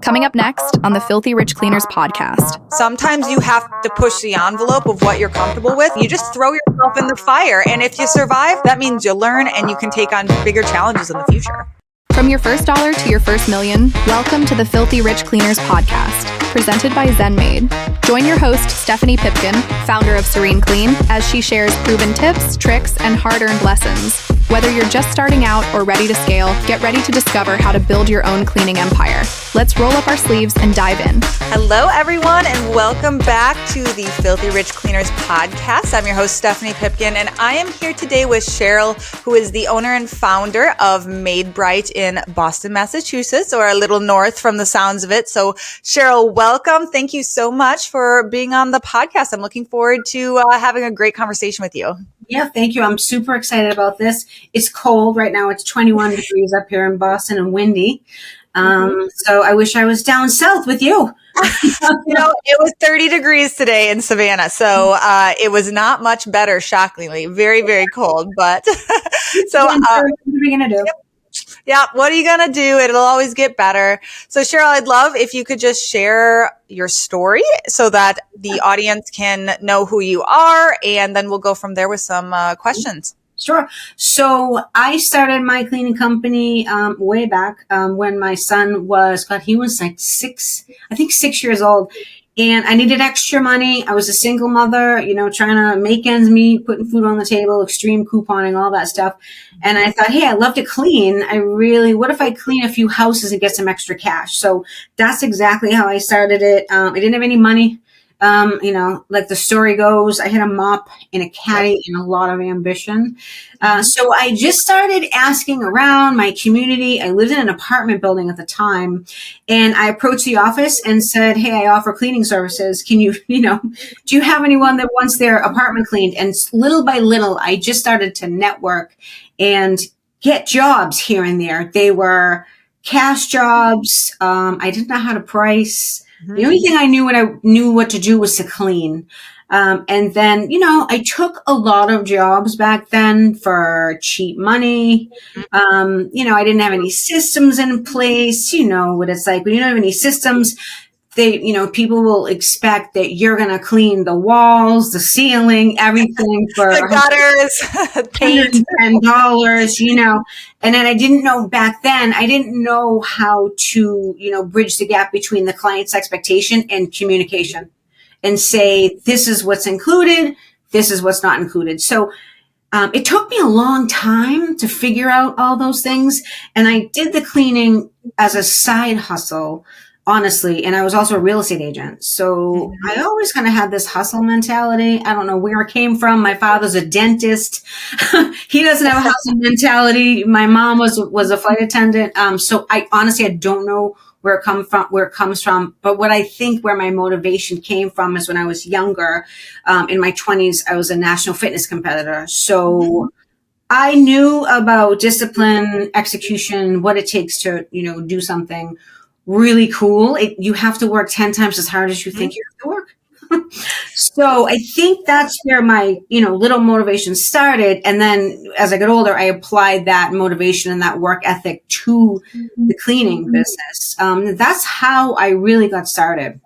Coming up next on the Filthy Rich Cleaners podcast. Sometimes you have to push the envelope of what you're comfortable with. You just throw yourself in the fire. And if you survive, that means you learn and you can take on bigger challenges in the future. From your first dollar to your first million, welcome to the Filthy Rich Cleaners podcast, presented by ZenMade. Join your host, Stephanie Pipkin, founder of Serene Clean, as she shares proven tips, tricks, and hard-earned lessons. Whether you're just starting out or ready to scale, get ready to discover how to build your own cleaning empire. Let's roll up our sleeves and dive in. Hello, everyone, and welcome back to the Filthy Rich Cleaners podcast. I'm your host, Stephanie Pipkin, and I am here today with Cheryl, who is the owner and founder of Made Bright in Boston, Massachusetts, or a little north from the sounds of it. So, Cheryl, welcome. Thank you so much for being on the podcast. I'm looking forward to having a great conversation with you. Yeah, thank you. I'm super excited about this. It's cold right now. It's 21 degrees up here in Boston and windy. So I wish I was down south with you. It was 30 degrees today in Savannah. So it was not much better, shockingly. Very, very cold. But so what are we going to do? Yeah, what are you going to do? It'll always get better. So Cheryl, I'd love if you could just share your story so that the audience can know who you are, and then we'll go from there with some questions. Sure. So I started my cleaning company way back when my son was, he was like 6 years old. And I needed extra money. I was a single mother, trying to make ends meet, putting food on the table, extreme couponing, all that stuff. And I thought, hey, I love to clean. What if I clean a few houses and get some extra cash? So that's exactly how I started it. I didn't have any money. Like the story goes, I had a mop and a caddy and a lot of ambition. So I just started asking around my community. I lived in an apartment building at the time, and I approached the office and said, hey, I offer cleaning services. Can you, do you have anyone that wants their apartment cleaned? And little by little, I just started to network and get jobs here and there. They were cash jobs. I didn't know how to price. The only thing I knew what to do was to clean. And then, I took a lot of jobs back then for cheap money. I didn't have any systems in place. You know what it's like when you don't have any systems. People will expect that you're going to clean the walls, the ceiling, everything for the gutters, paint, $10, And then I didn't know how to, bridge the gap between the client's expectation and communication and say, this is what's included. This is what's not included. So, it took me a long time to figure out all those things. And I did the cleaning as a side hustle, honestly. And I was also a real estate agent. So I always kind of had this hustle mentality. I don't know where it came from. My father's a dentist. He doesn't have a hustle mentality. My mom was a flight attendant. So I don't know where it comes from. But what I think where my motivation came from is when I was younger, in my 20s, I was a national fitness competitor. So I knew about discipline, execution, what it takes to, do something really cool. You have to work 10 times as hard as you think you have to work. So I think that's where my, little motivation started. And then as I got older, I applied that motivation and that work ethic to the cleaning business. That's how I really got started.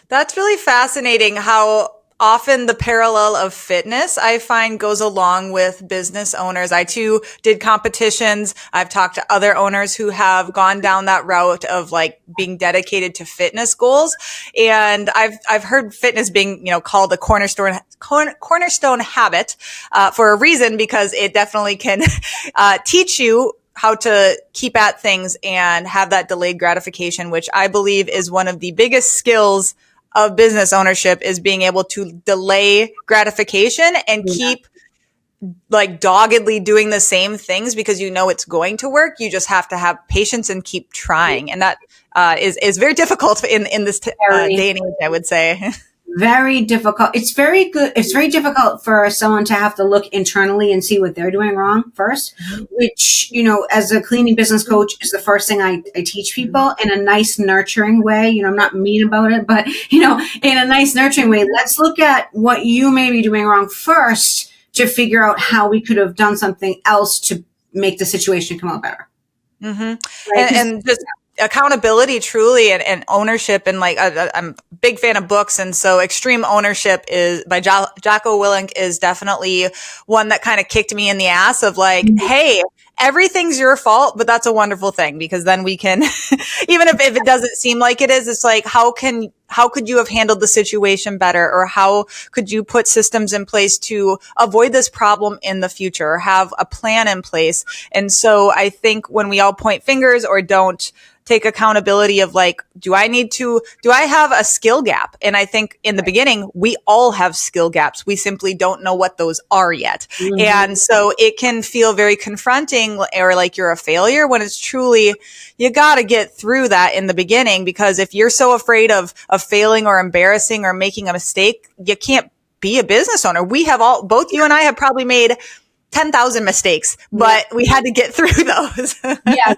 That's really fascinating how often the parallel of fitness, I find, goes along with business owners. I too did competitions. I've talked to other owners who have gone down that route of like being dedicated to fitness goals. And I've heard fitness being, called a cornerstone habit, for a reason, because it definitely can, teach you how to keep at things and have that delayed gratification, which I believe is one of the biggest skills of business ownership, is being able to delay gratification and keep like doggedly doing the same things because it's going to work. You just have to have patience and keep trying. And that is very difficult in this day and age, I would say. Very difficult. It's very good. It's very difficult for someone to have to look internally and see what they're doing wrong first, which, as a cleaning business coach is the first thing I teach people in a nice, nurturing way. I'm not mean about it, but, in a nice, nurturing way, let's look at what you may be doing wrong first to figure out how we could have done something else to make the situation come out better. Mm-hmm. Right? And just accountability truly and ownership. And like, I'm a big fan of books. And so Extreme Ownership is by Jocko Willink is definitely one that kind of kicked me in the ass of like, hey, everything's your fault, but that's a wonderful thing because then we can, even if it doesn't seem like it is, it's like, how could you have handled the situation better? Or how could you put systems in place to avoid this problem in the future or have a plan in place? And so I think when we all point fingers or don't take accountability of like, do I have a skill gap? And I think in the beginning, we all have skill gaps. We simply don't know what those are yet. Mm-hmm. And so it can feel very confronting or like you're a failure when it's truly, you got to get through that in the beginning, because if you're so afraid of failing or embarrassing or making a mistake, you can't be a business owner. Both you and I have probably made 10,000 mistakes, but we had to get through those. Yeah,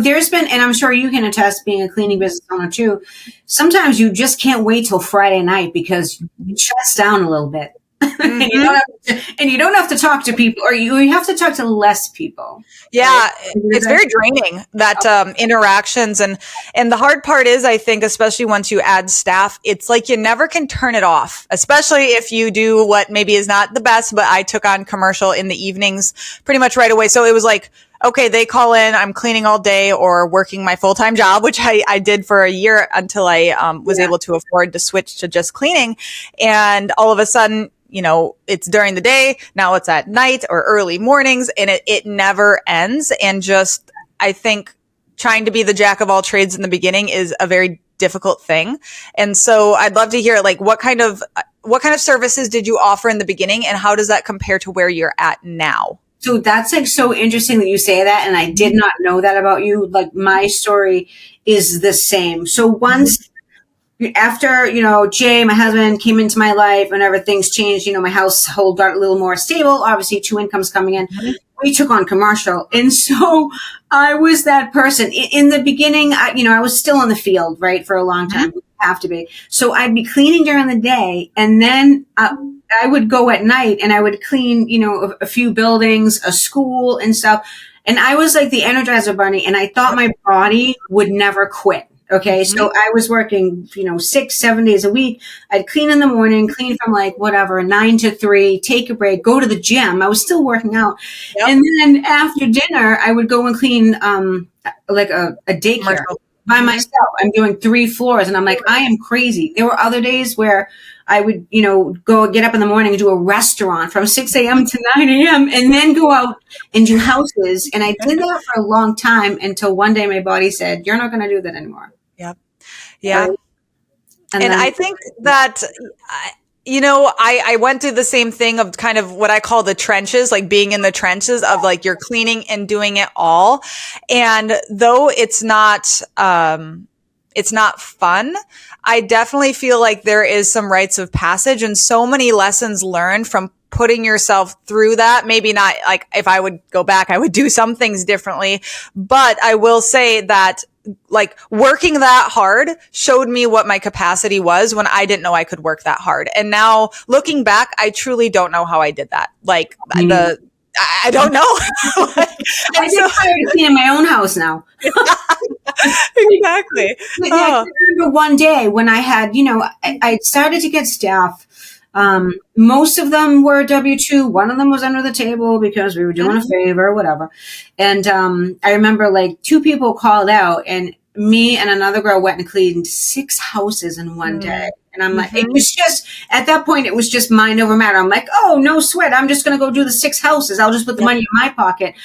there's been, and I'm sure you can attest being a cleaning business owner too. Sometimes you just can't wait till Friday night because it shuts down a little bit. Mm-hmm. and you don't have to talk to people, or you have to talk to less people. Yeah, right? It's very draining, that interactions. And the hard part is, I think, especially once you add staff, it's like you never can turn it off, especially if you do what maybe is not the best. But I took on commercial in the evenings pretty much right away. So it was like, okay, they call in, I'm cleaning all day or working my full-time job, which I did for a year until I was able to afford to switch to just cleaning. And all of a sudden, it's during the day, now it's at night or early mornings, and it never ends. And just, I think trying to be the jack of all trades in the beginning is a very difficult thing. And so I'd love to hear, like, what kind of services did you offer in the beginning, and how does that compare to where you're at now? So that's like so interesting that you say that. And I did not know that about you. Like, my story is the same. So once after, Jay, my husband, came into my life, whenever things changed, my household got a little more stable, obviously 2 incomes coming in, we took on commercial. And so I was that person in the beginning. I was still in the field, right, for a long time. Have to be. So I'd be cleaning during the day, and then I would go at night and I would clean, a few buildings, a school and stuff. And I was like the Energizer Bunny, and I thought my body would never quit. Okay. Mm-hmm. So I was working, 6-7 days a week. I'd clean in the morning, clean from 9 to 3, take a break, go to the gym. I was still working out. Yep. And then after dinner, I would go and clean, a daycare by myself. I'm doing 3 floors, and I'm like, I am crazy. There were other days where I would, go get up in the morning and do a restaurant from 6 a.m. to 9 a.m. and then go out and do houses. And I did that for a long time until one day my body said, you're not going to do that anymore. Yep. Yeah. Right? And I think that, I went through the same thing of kind of what I call the trenches, like being in the trenches of like you're cleaning and doing it all. And though it's not fun, I definitely feel like there is some rites of passage and so many lessons learned from putting yourself through that. Maybe not like if I would go back, I would do some things differently, but I will say that like working that hard showed me what my capacity was when I didn't know I could work that hard. And now looking back, I truly don't know how I did that. Like I don't know. I get tired of cleaning my own house now. Exactly. I remember one day when I had, I started to get staff. Most of them were W-2. One of them was under the table because we were doing a favor, whatever. And I remember 2 people called out, and me and another girl went and cleaned 6 houses in one day. And I'm like, it was just, at that point, it was just mind over matter. I'm like, oh, no sweat. I'm just going to go do the 6 houses. I'll just put the money in my pocket.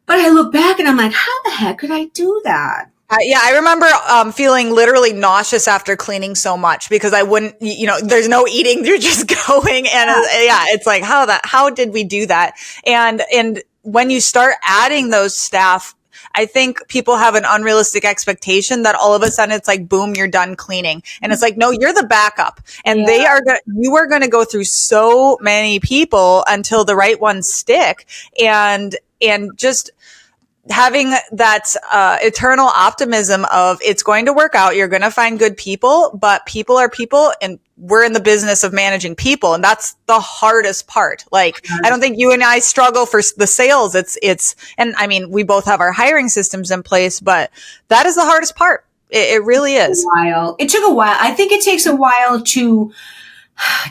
But I look back and I'm like, how the heck could I do that? I remember feeling literally nauseous after cleaning so much because I wouldn't, there's no eating, you're just going. And it's like, how did we do that? And when you start adding those staff, I think people have an unrealistic expectation that all of a sudden it's like, boom, you're done cleaning. And it's like, no, you're the backup. And you are going to go through so many people until the right ones stick. And just having that eternal optimism of it's going to work out. You're going to find good people, but people are people, and we're in the business of managing people. And that's the hardest part. Like, I don't think you and I struggle for the sales. And I mean, we both have our hiring systems in place, but that is the hardest part. It really is. It took a while. I think it takes a while to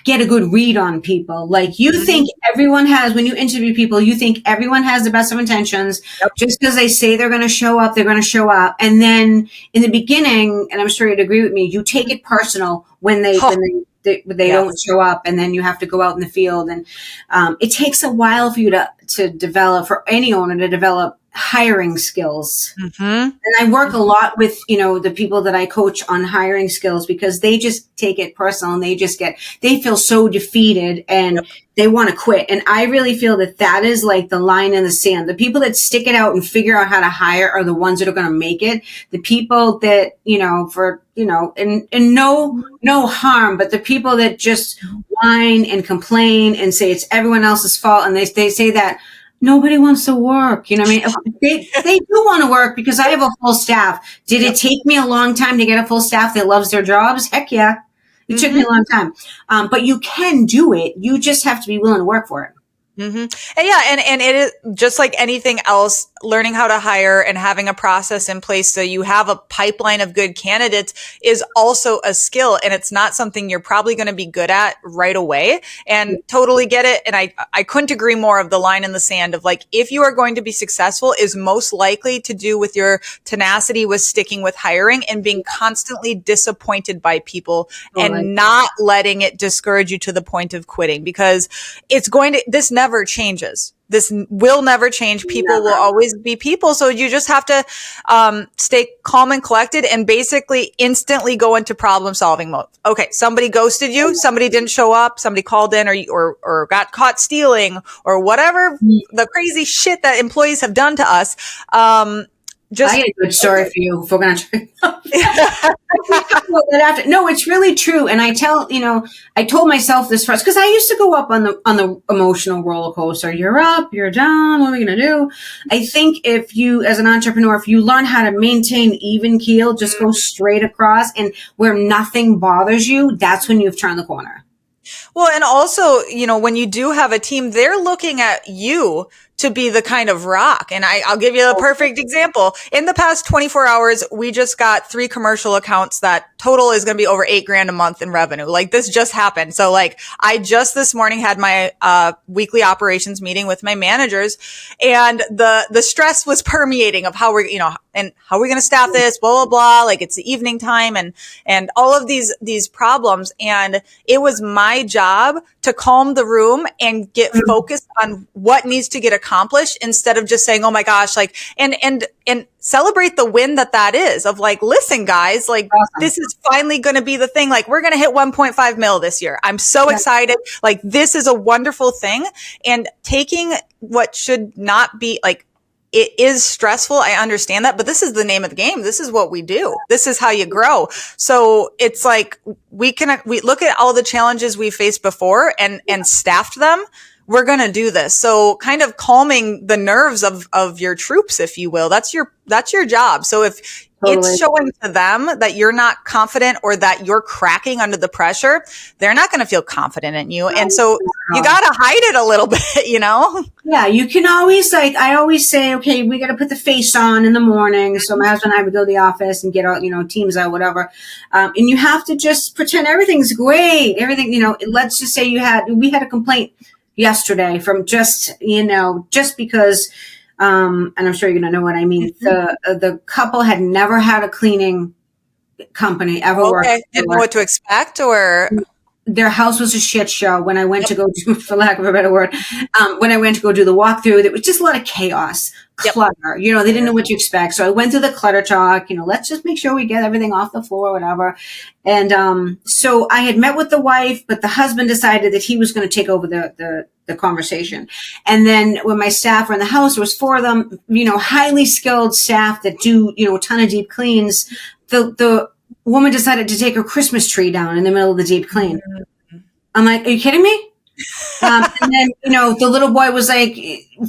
get a good read on people. Like, you think everyone has, when you interview people, you think everyone has the best of intentions. Yep. Just because they say they're going to show up, they're going to show up. And then in the beginning, and I'm sure you'd agree with me, you take it personal when they don't show up, and then you have to go out in the field. And it takes a while for you to develop, for any owner to develop hiring skills. And I work a lot with, the people that I coach on hiring skills, because they just take it personal, and they feel so defeated, and they want to quit. And I really feel that is like the line in the sand. The people that stick it out and figure out how to hire are the ones that are going to make it. The people that, and no harm, but the people that just whine and complain and say it's everyone else's fault. And they say that nobody wants to work. You know what I mean? They do want to work, because I have a full staff. Did it take me a long time to get a full staff that loves their jobs? Heck yeah. It took me a long time. But you can do it. You just have to be willing to work for it. And it is just like anything else, learning how to hire and having a process in place so you have a pipeline of good candidates is also a skill, and it's not something you're probably going to be good at right away. And totally get it. And I couldn't agree more of the line in the sand of, like, if you are going to be successful, is most likely to do with your tenacity with sticking with hiring and being constantly disappointed by people and not letting it discourage you to the point of quitting, because this never changes. This will never change. People will always be people. So you just have to stay calm and collected, and basically instantly go into problem solving mode. Okay, somebody ghosted you, somebody didn't show up, somebody called in or got caught stealing, or whatever the crazy shit that employees have done to us. I had a good story for you if we're going to No, it's really true. And I told myself this first, because I used to go up on the emotional roller coaster. You're up, you're down. What are we going to do? I think if you, as an entrepreneur, if you learn how to maintain even keel, just go straight across, and where nothing bothers you, that's when you've turned the corner. Well, and also, when you do have a team, they're looking at you to be the kind of rock. And I'll give you a perfect example. In the past 24 hours, we just got 3 commercial accounts that total is going to be over $8,000 a month in revenue. Like, this just happened. So, like, I just this morning had my weekly operations meeting with my managers, and the stress was permeating of how we're, and how are we going to staff this, blah, blah, blah. Like, it's the evening time and all of these problems. And it was my job to calm the room and get focused on what needs to get accomplished, instead of just saying, oh my gosh, like, and celebrate the win that is, of like, listen guys, like, this is finally going to be the thing. Like, we're going to hit 1.5 mil this year. I'm so excited. Like, this is a wonderful thing. And taking what should not be, like, it is stressful. I understand that, but this is the name of the game. This is what we do. This is how you grow. So it's like, we look at all the challenges we faced before and staffed them. We're going to do this. So kind of calming the nerves of your troops, if you will. That's your job. So if it's showing to them that you're not confident, or that you're cracking under the pressure, they're not going to feel confident in you. And so you got to hide it a little bit, Yeah, you can always, like, I always say, okay, we got to put the face on in the morning. So my husband and I would go to the office and get our, teams out, whatever. And you have to just pretend everything's great. Everything, let's just say we had a complaint yesterday from just because, and I'm sure you're going to know what I mean. The couple had never had a cleaning company ever work. Didn't know what to expect, or their house was a shit show when I went to go do, for lack of a better word, when I went to go do the walkthrough. There was just a lot of chaos, clutter. They didn't know what to expect. So I went through the clutter talk, let's just make sure we get everything off the floor, whatever. And so I had met with the wife, but the husband decided that he was going to take over the conversation. And then when my staff were in the house, there was 4 of them, highly skilled staff that do, a ton of deep cleans. The woman decided to take her Christmas tree down in the middle of the deep clean. I'm like, are you kidding me? And then, the little boy was like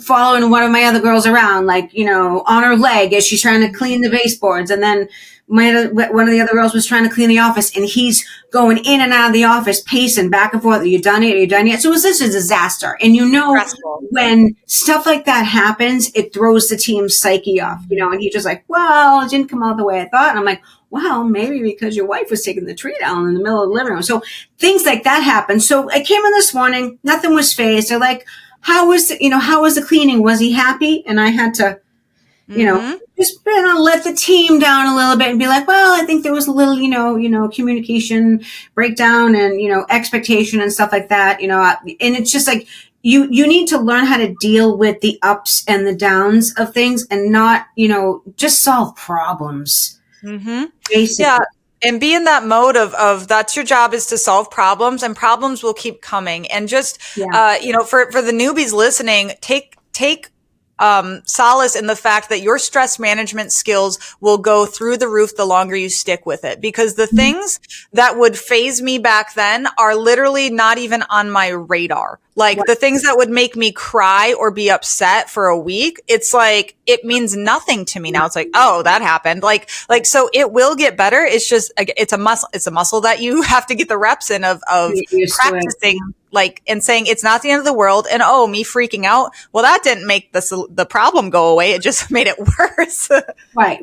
following one of my other girls around, like, on her leg as she's trying to clean the baseboards. And then one of the other girls was trying to clean the office, and he's going in and out of the office, pacing back and forth. Are you done yet? Are you done yet? So it was this a disaster. And Stressful. when stuff like that happens, it throws the team's psyche off, and he's just like, well, it didn't come out the way I thought. And I'm like, well, maybe because your wife was taking the tree down in the middle of the living room. So things like that happen. So I came in this morning, nothing was phased. They're like, how was the cleaning? Was he happy? And I had to, just let the team down a little bit and be like, well, I think there was a little, communication breakdown and, expectation and stuff like that, and it's just like, you need to learn how to deal with the ups and the downs of things and not, just solve problems. Mm-hmm. Basically. Yeah. And be in that mode of that's your job, is to solve problems, and problems will keep coming. And just, for the newbies listening, take solace in the fact that your stress management skills will go through the roof the longer you stick with it, because the things that would phase me back then are literally not even on my radar. Like the things that would make me cry or be upset for a week, it's like, it means nothing to me now. It's like, oh, that happened. Like, so it will get better. It's just, it's a muscle that you have to get the reps in of practicing, like, and saying it's not the end of the world. And me freaking out, well, that didn't make the problem go away. It just made it worse. Right.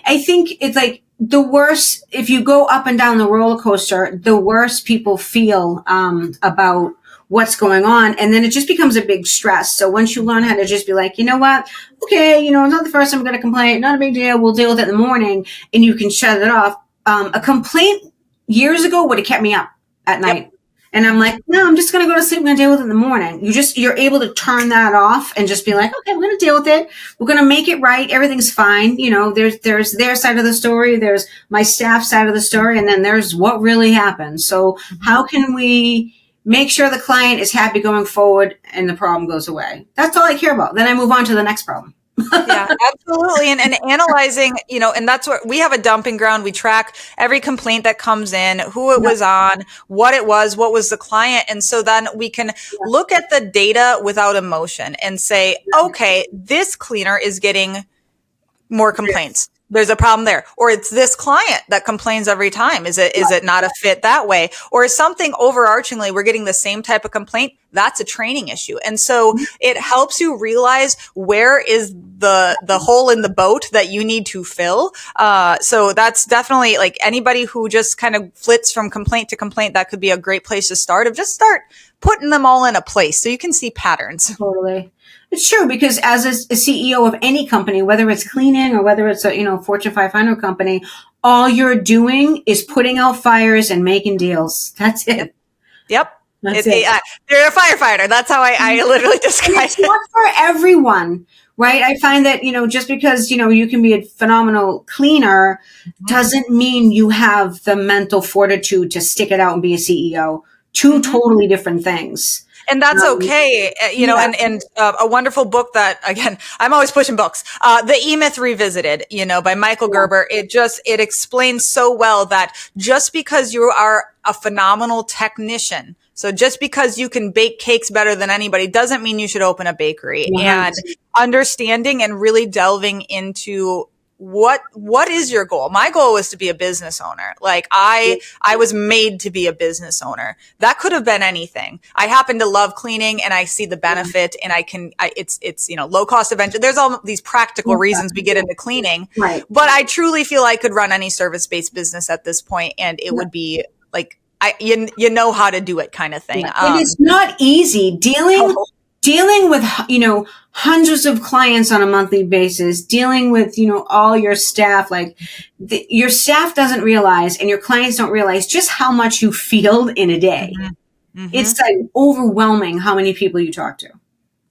I think it's like the worse, if you go up and down the roller coaster, the worse people feel about what's going on. And then it just becomes a big stress. So once you learn how to just be like, you know what? Okay, not the first time I'm going to complain. Not a big deal. We'll deal with it in the morning. And you can shut it off. A complaint years ago would have kept me up at night. Yep. And I'm like, no, I'm just going to go to sleep. I'm going to deal with it in the morning. You're able to turn that off and just be like, okay, we're going to deal with it. We're going to make it right. Everything's fine. There's their side of the story. There's my staff side of the story. And then there's what really happened. So how can we make sure the client is happy going forward and the problem goes away? That's all I care about. Then I move on to the next problem. Yeah, absolutely. And analyzing, and that's what we have, a dumping ground. We track every complaint that comes in, who it was on, what it was, what was the client. And so then we can look at the data without emotion and say, okay, this cleaner is getting more complaints. There's a problem there. Or it's this client that complains every time. Is it not a fit that way? Or is something overarchingly, we're getting the same type of complaint? That's a training issue. And so it helps you realize where is the hole in the boat that you need to fill. So that's definitely, like, anybody who just kind of flits from complaint to complaint, that could be a great place to start, of just start putting them all in a place so you can see patterns. Totally. It's true, because as a CEO of any company, whether it's cleaning or whether it's a Fortune 500 company, all you're doing is putting out fires and making deals. That's it. Yep. That's it. You're a firefighter. That's how I literally describe it. It's not for everyone, right? I find that, just because, you can be a phenomenal cleaner doesn't mean you have the mental fortitude to stick it out and be a CEO. Two totally different things. And that's okay, and a wonderful book that, again, I'm always pushing books. The E-Myth Revisited, by Michael Gerber. It explains so well that just because you are a phenomenal technician, so just because you can bake cakes better than anybody, doesn't mean you should open a bakery. And understanding and really delving into what is your goal? My goal was to be a business owner. Like I was made to be a business owner. That could have been anything. I happen to love cleaning and I see the benefit and it's low cost of entry. There's all these practical reasons we get into cleaning, right? But I truly feel I could run any service-based business at this point, and it would be like, you know how to do it kind of thing. And it's not easy dealing with, hundreds of clients on a monthly basis, dealing with, all your staff, like your staff doesn't realize and your clients don't realize just how much you field in a day. Mm-hmm. It's like overwhelming how many people you talk to.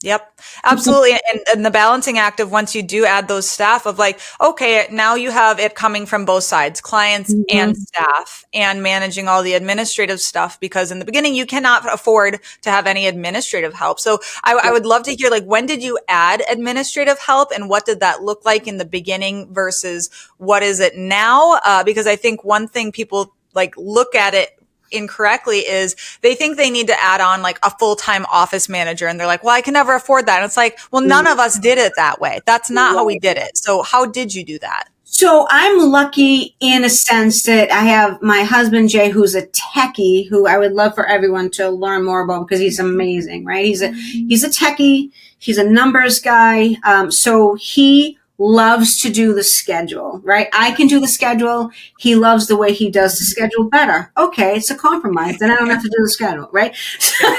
Yep, absolutely. And the balancing act of, once you do add those staff, of like, okay, now you have it coming from both sides, clients and staff, and managing all the administrative stuff, because in the beginning you cannot afford to have any administrative help. So I would love to hear, like, when did you add administrative help and what did that look like in the beginning versus what is it now? Because I think one thing people like look at it incorrectly is they think they need to add on like a full-time office manager. And they're like, well, I can never afford that. And it's like, well, none of us did it that way. That's not how we did it. So how did you do that? So I'm lucky in a sense that I have my husband, Jay, who's a techie, who I would love for everyone to learn more about because he's amazing, right? He's a techie. He's a numbers guy. So he loves to do the schedule, right? I can do the schedule. He loves the way he does the schedule better. Okay. It's a compromise. Then I don't have to do the schedule, right? So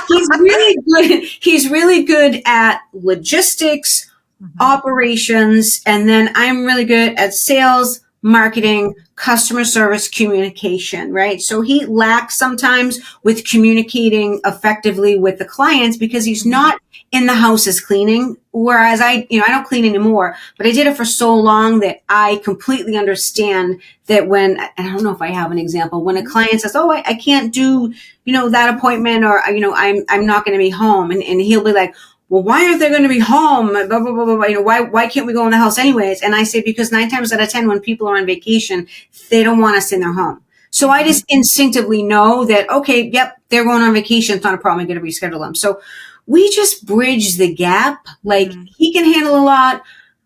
he's really good. He's really good at logistics, operations, and then I'm really good at sales, marketing, customer service, communication, right? So he lacks sometimes with communicating effectively with the clients because he's not in the houses cleaning. Whereas I don't clean anymore, but I did it for so long that I completely understand that when, and I don't know if I have an example, when a client says, oh, I can't do, that appointment, or, I'm not going to be home. And he'll be like, well, why aren't they going to be home? Blah, blah, blah, blah, blah. Why can't we go in the house anyways? And I say, because 9 times out of 10, when people are on vacation, they don't want us in their home. So I just instinctively know that, okay, yep, they're going on vacation. It's not a problem. I'm going to reschedule them. So we just bridge the gap. Like he can handle a lot.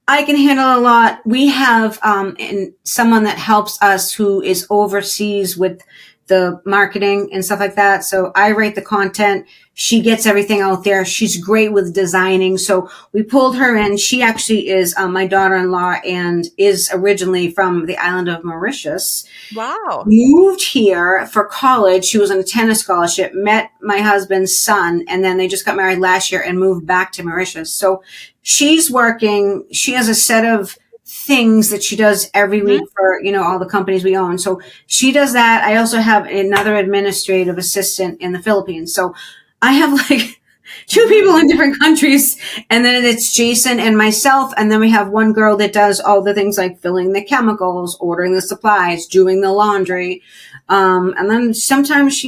I can handle a lot. We have, and someone that helps us who is overseas with the marketing and stuff like that. So I write the content. She gets everything out there. She's great with designing. So we pulled her in. She actually is my daughter-in-law and is originally from the island of Mauritius. Wow. Moved here for college. She was on a tennis scholarship, met my husband's son, and then they just got married last year and moved back to Mauritius. So she's working. She has a set of things that she does every week for, all the companies we own. So she does that. I also have another administrative assistant in the Philippines. So I have like 2 people in different countries, and then it's Jason and myself. And then we have one girl that does all the things like filling the chemicals, ordering the supplies, doing the laundry. And then sometimes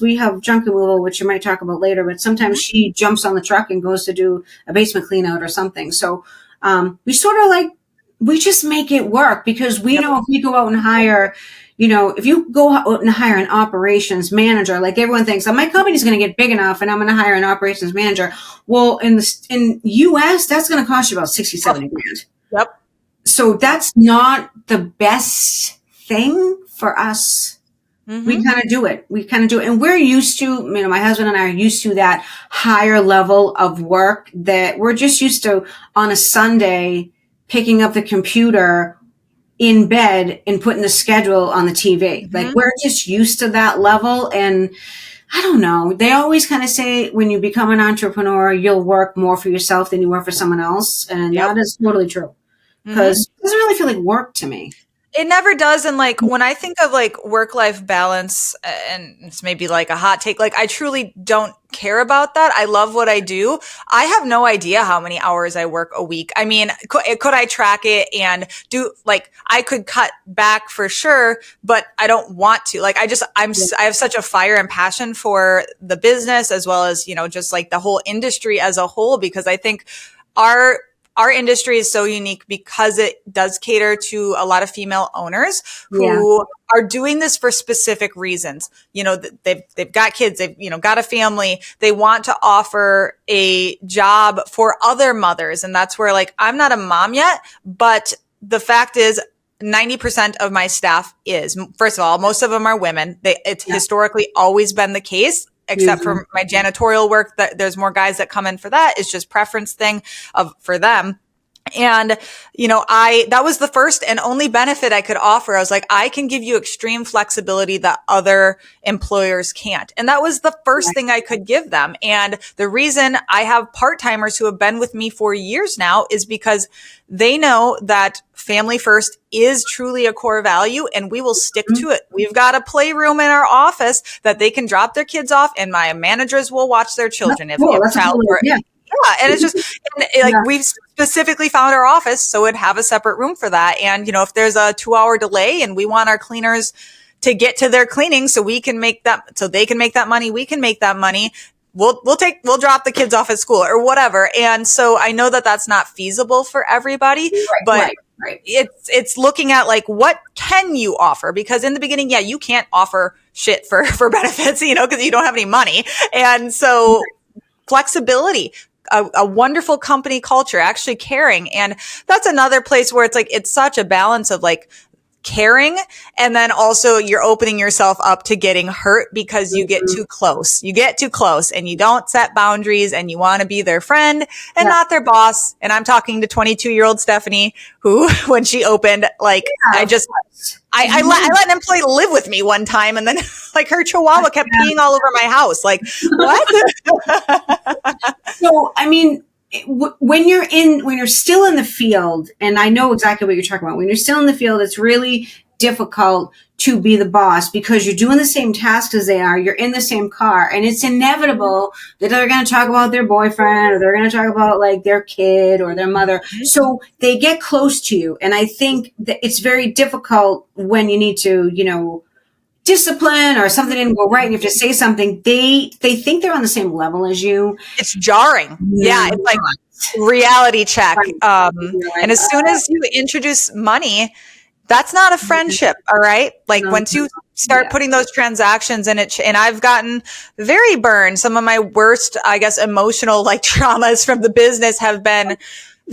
we have junk removal, which you might talk about later, but sometimes she jumps on the truck and goes to do a basement clean out or something. So, we sort of like, we just make it work because we know if we go out and hire, if you go out and hire an operations manager, like everyone thinks, oh, my company's going to get big enough and I'm going to hire an operations manager. Well, in US, that's going to cost you about 60, 70 grand. Yep. So that's not the best thing for us. We kind of do it. And we're used to, my husband and I are used to that higher level of work that we're just used to on a Sunday picking up the computer in bed and putting the schedule on the TV. Like we're just used to that level. And I don't know. They always kind of say when you become an entrepreneur, you'll work more for yourself than you work for someone else. And that is totally true because it doesn't really feel like work to me. It never does. And like, when I think of like work-life balance, and it's maybe like a hot take, like I truly don't care about that. I love what I do. I have no idea how many hours I work a week. I mean, could I track it and do like, I could cut back for sure, but I don't want to. Like, I have such a fire and passion for the business as well as, just like the whole industry as a whole, because I think our industry is so unique because it does cater to a lot of female owners who are doing this for specific reasons. They've got kids, they've, got a family. They want to offer a job for other mothers. And that's where like, I'm not a mom yet, but the fact is 90% of my staff is, first of all, most of them are women. It's historically always been the case. Except for my janitorial work, that there's more guys that come in for that. It's just preference thing for them. And, that was the first and only benefit I could offer. I was like, I can give you extreme flexibility that other employers can't. And that was the first thing I could give them. And the reason I have part-timers who have been with me for years now is because they know that family first is truly a core value and we will stick to it. We've got a playroom in our office that they can drop their kids off and my managers will watch their children. If a child were, and it's just we've specifically found our office so it'd have a separate room for that. And, if there's a 2-hour delay and we want our cleaners to get to their cleaning so we can make that, so they can make that money, we can make that money. We'll drop the kids off at school or whatever. And so I know that that's not feasible for everybody, but it's looking at like, what can you offer? Because in the beginning, you can't offer shit for benefits, because you don't have any money. And so flexibility, a wonderful company culture, actually caring. And that's another place where it's such a balance of like caring. And then also you're opening yourself up to getting hurt because you get too close. You get too close and you don't set boundaries and you want to be their friend and not their boss. And I'm talking to 22-year-old Stephanie, who, when she opened, like, I let an employee live with me one time. And then like her chihuahua kept peeing all over my house. Like, what? So, I mean, when you're still in the field, and I know exactly what you're talking about, when you're still in the field, it's really difficult to be the boss because you're doing the same tasks as they are. You're in the same car, and it's inevitable that they're going to talk about their boyfriend, or they're going to talk about like their kid or their mother. So they get close to you. And I think that it's very difficult when you need to, discipline or something didn't go right and you have to say something. They think they're on the same level as you. It's jarring. Yeah. It's like reality check. And as soon as you introduce money, that's not a friendship. All right. Like once you start putting those transactions in it, and I've gotten very burned. Some of my worst, I guess, emotional like traumas from the business have been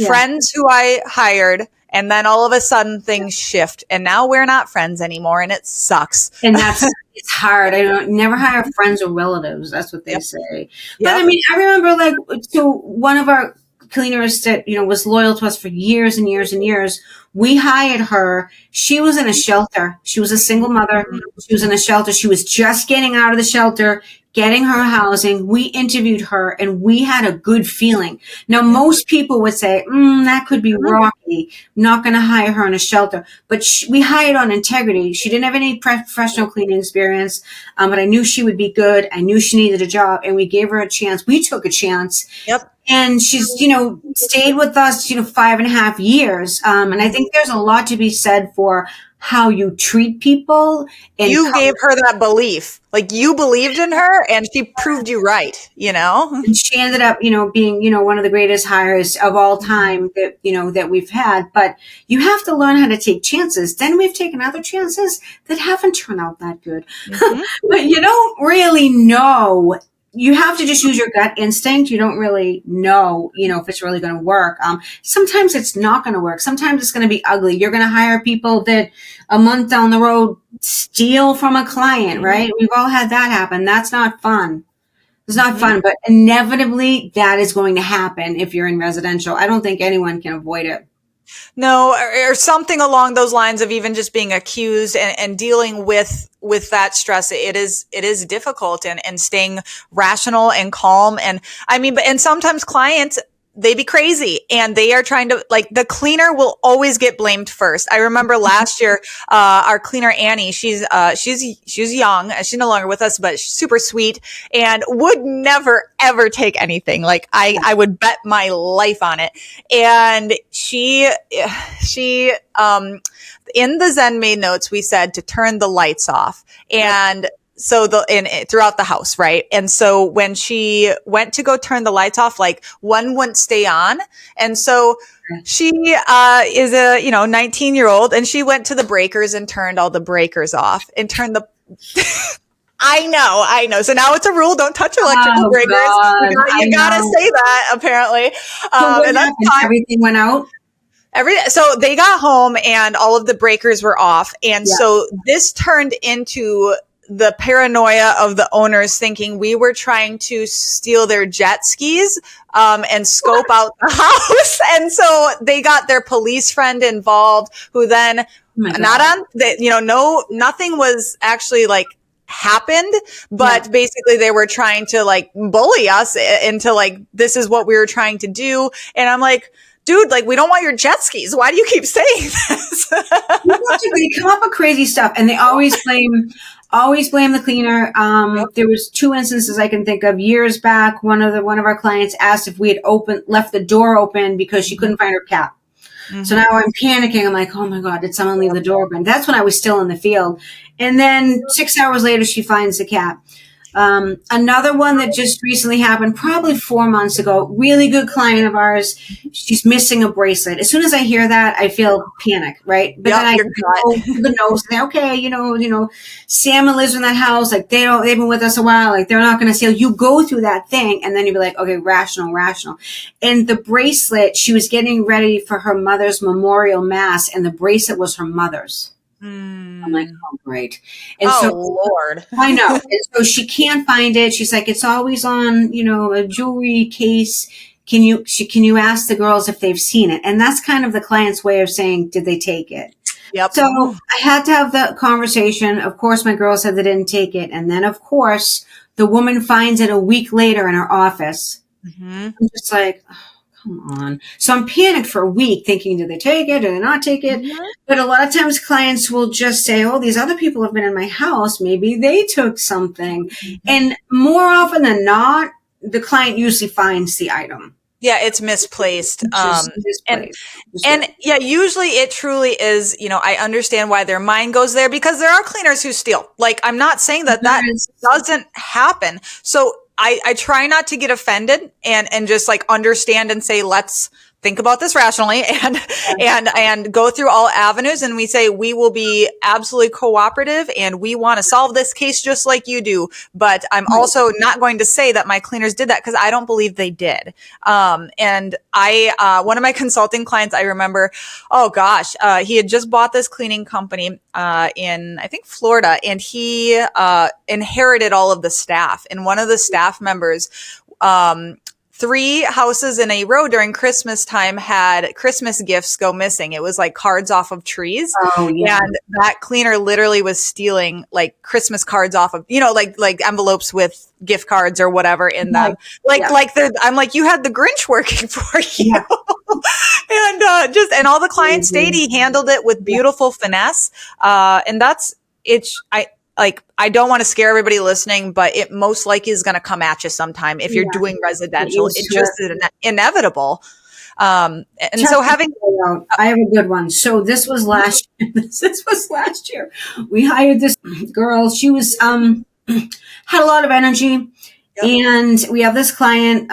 friends who I hired. And then all of a sudden things shift and now we're not friends anymore and it sucks. And it's hard. Never hire friends or relatives. That's what they say. But I mean, I remember one of our cleaners that, was loyal to us for years and years and years. We hired her. She was in a shelter. She was a single mother. She was in a shelter. She was just getting out of the shelter, getting her housing. We interviewed her and we had a good feeling. Now, most people would say, that could be rocky. Not going to hire her in a shelter. But we hired on integrity. She didn't have any professional cleaning experience, but I knew she would be good. I knew she needed a job, and we gave her a chance. We took a chance. Yep. And she's, stayed with us, 5.5 years. And I think there's a lot to be said for how you treat people. And you gave her that belief. Like you believed in her and she proved you right, And she ended up, being, one of the greatest hires of all time that, that we've had. But you have to learn how to take chances. Then we've taken other chances that haven't turned out that good. But you don't really know. You have to just use your gut instinct. You don't really know, if it's really going to work. Sometimes it's not going to work. Sometimes it's going to be ugly. You're going to hire people that a month down the road steal from a client, right? We've all had that happen. That's not fun. It's not fun, but inevitably that is going to happen if you're in residential. I don't think anyone can avoid it. No, or something along those lines of even just being accused and dealing with that stress. It is difficult and staying rational and calm. And I mean, and sometimes clients, they be crazy and they are trying to, like, the cleaner will always get blamed first. I remember last year, our cleaner Annie, she's young. She's no longer with us, but she's super sweet and would never ever take anything. Like I would bet my life on it. And she in the Zen Maid notes, we said to turn the lights off. And so throughout the house, right? And so when she went to go turn the lights off, like one wouldn't stay on. And so she is a 19-year-old and she went to the breakers and turned all the breakers off and turned the I know. So now it's a rule. Don't touch electrical breakers. You gotta say that, apparently. And that's everything went out. So they got home and all of the breakers were off. And so this turned into the paranoia of the owners thinking we were trying to steal their jet skis, and scope out the house. And so they got their police friend involved who then nothing was actually like happened, but basically they were trying to like bully us into like, this is what we were trying to do. And I'm like, dude, like, we don't want your jet skis. Why do you keep saying this? They come up with crazy stuff and they always blame the cleaner. There was 2 instances I can think of years back. One of our clients asked if we had left the door open because she couldn't find her cap. So now I'm panicking. I'm like, oh my God, did someone leave the door open? That's when I was still in the field. And then 6 hours later, she finds the cap. Another one that just recently happened, probably 4 months ago, really good client of ours. She's missing a bracelet. As soon as I hear that, I feel panic, right? But then Yep, I your go gut. to the nose and say, okay, Sam lives in that house. Like they've been with us a while. Like they're not going to steal. You go through that thing and then you be like, okay, rational. And the bracelet, she was getting ready for her mother's memorial mass and the bracelet was her mother's. I'm like, Mm. oh, great. And Oh, so Lord. I know. And so she can't find it. She's like, it's always on, a jewelry case. Can you ask the girls if they've seen it? And that's kind of the client's way of saying, did they take it? Yep. So I had to have that conversation. Of course, my girl said they didn't take it. And then of course, the woman finds it a week later in her office. Mm-hmm. I'm just like, come on. So I'm panicked for a week thinking, did they take it? Did they not take it? Mm-hmm. But a lot of times clients will just say, oh, these other people have been in my house. Maybe they took something. And more often than not, the client usually finds the item. Yeah, it's misplaced. Just And misplaced. and yeah, usually it truly is, I understand why their mind goes there because there are cleaners who steal. Like, I'm not saying that Yes. doesn't happen. So I try not to get offended and just like understand and say, let's think about this rationally and go through all avenues. And we say, we will be absolutely cooperative and we want to solve this case just like you do. But I'm also not going to say that my cleaners did that because I don't believe they did. And one of my consulting clients, I remember, oh gosh, he had just bought this cleaning company, in, I think, Florida, and he, inherited all of the staff. And one of the staff members, 3 houses in a row during Christmas time had Christmas gifts go missing. It was like cards off of trees. Oh, yeah. And that cleaner literally was stealing like Christmas cards off of, like envelopes with gift cards or whatever in them. I'm like, you had the Grinch working for you. Yeah. and all the clients stayed. He handled it with beautiful finesse. And that's, I don't want to scare everybody listening, but it most likely is going to come at you sometime if you're doing residential. It just is inevitable. And so having, I have a good one. So this was last year. This was last year. We hired this girl. She was had a lot of energy, and we have this client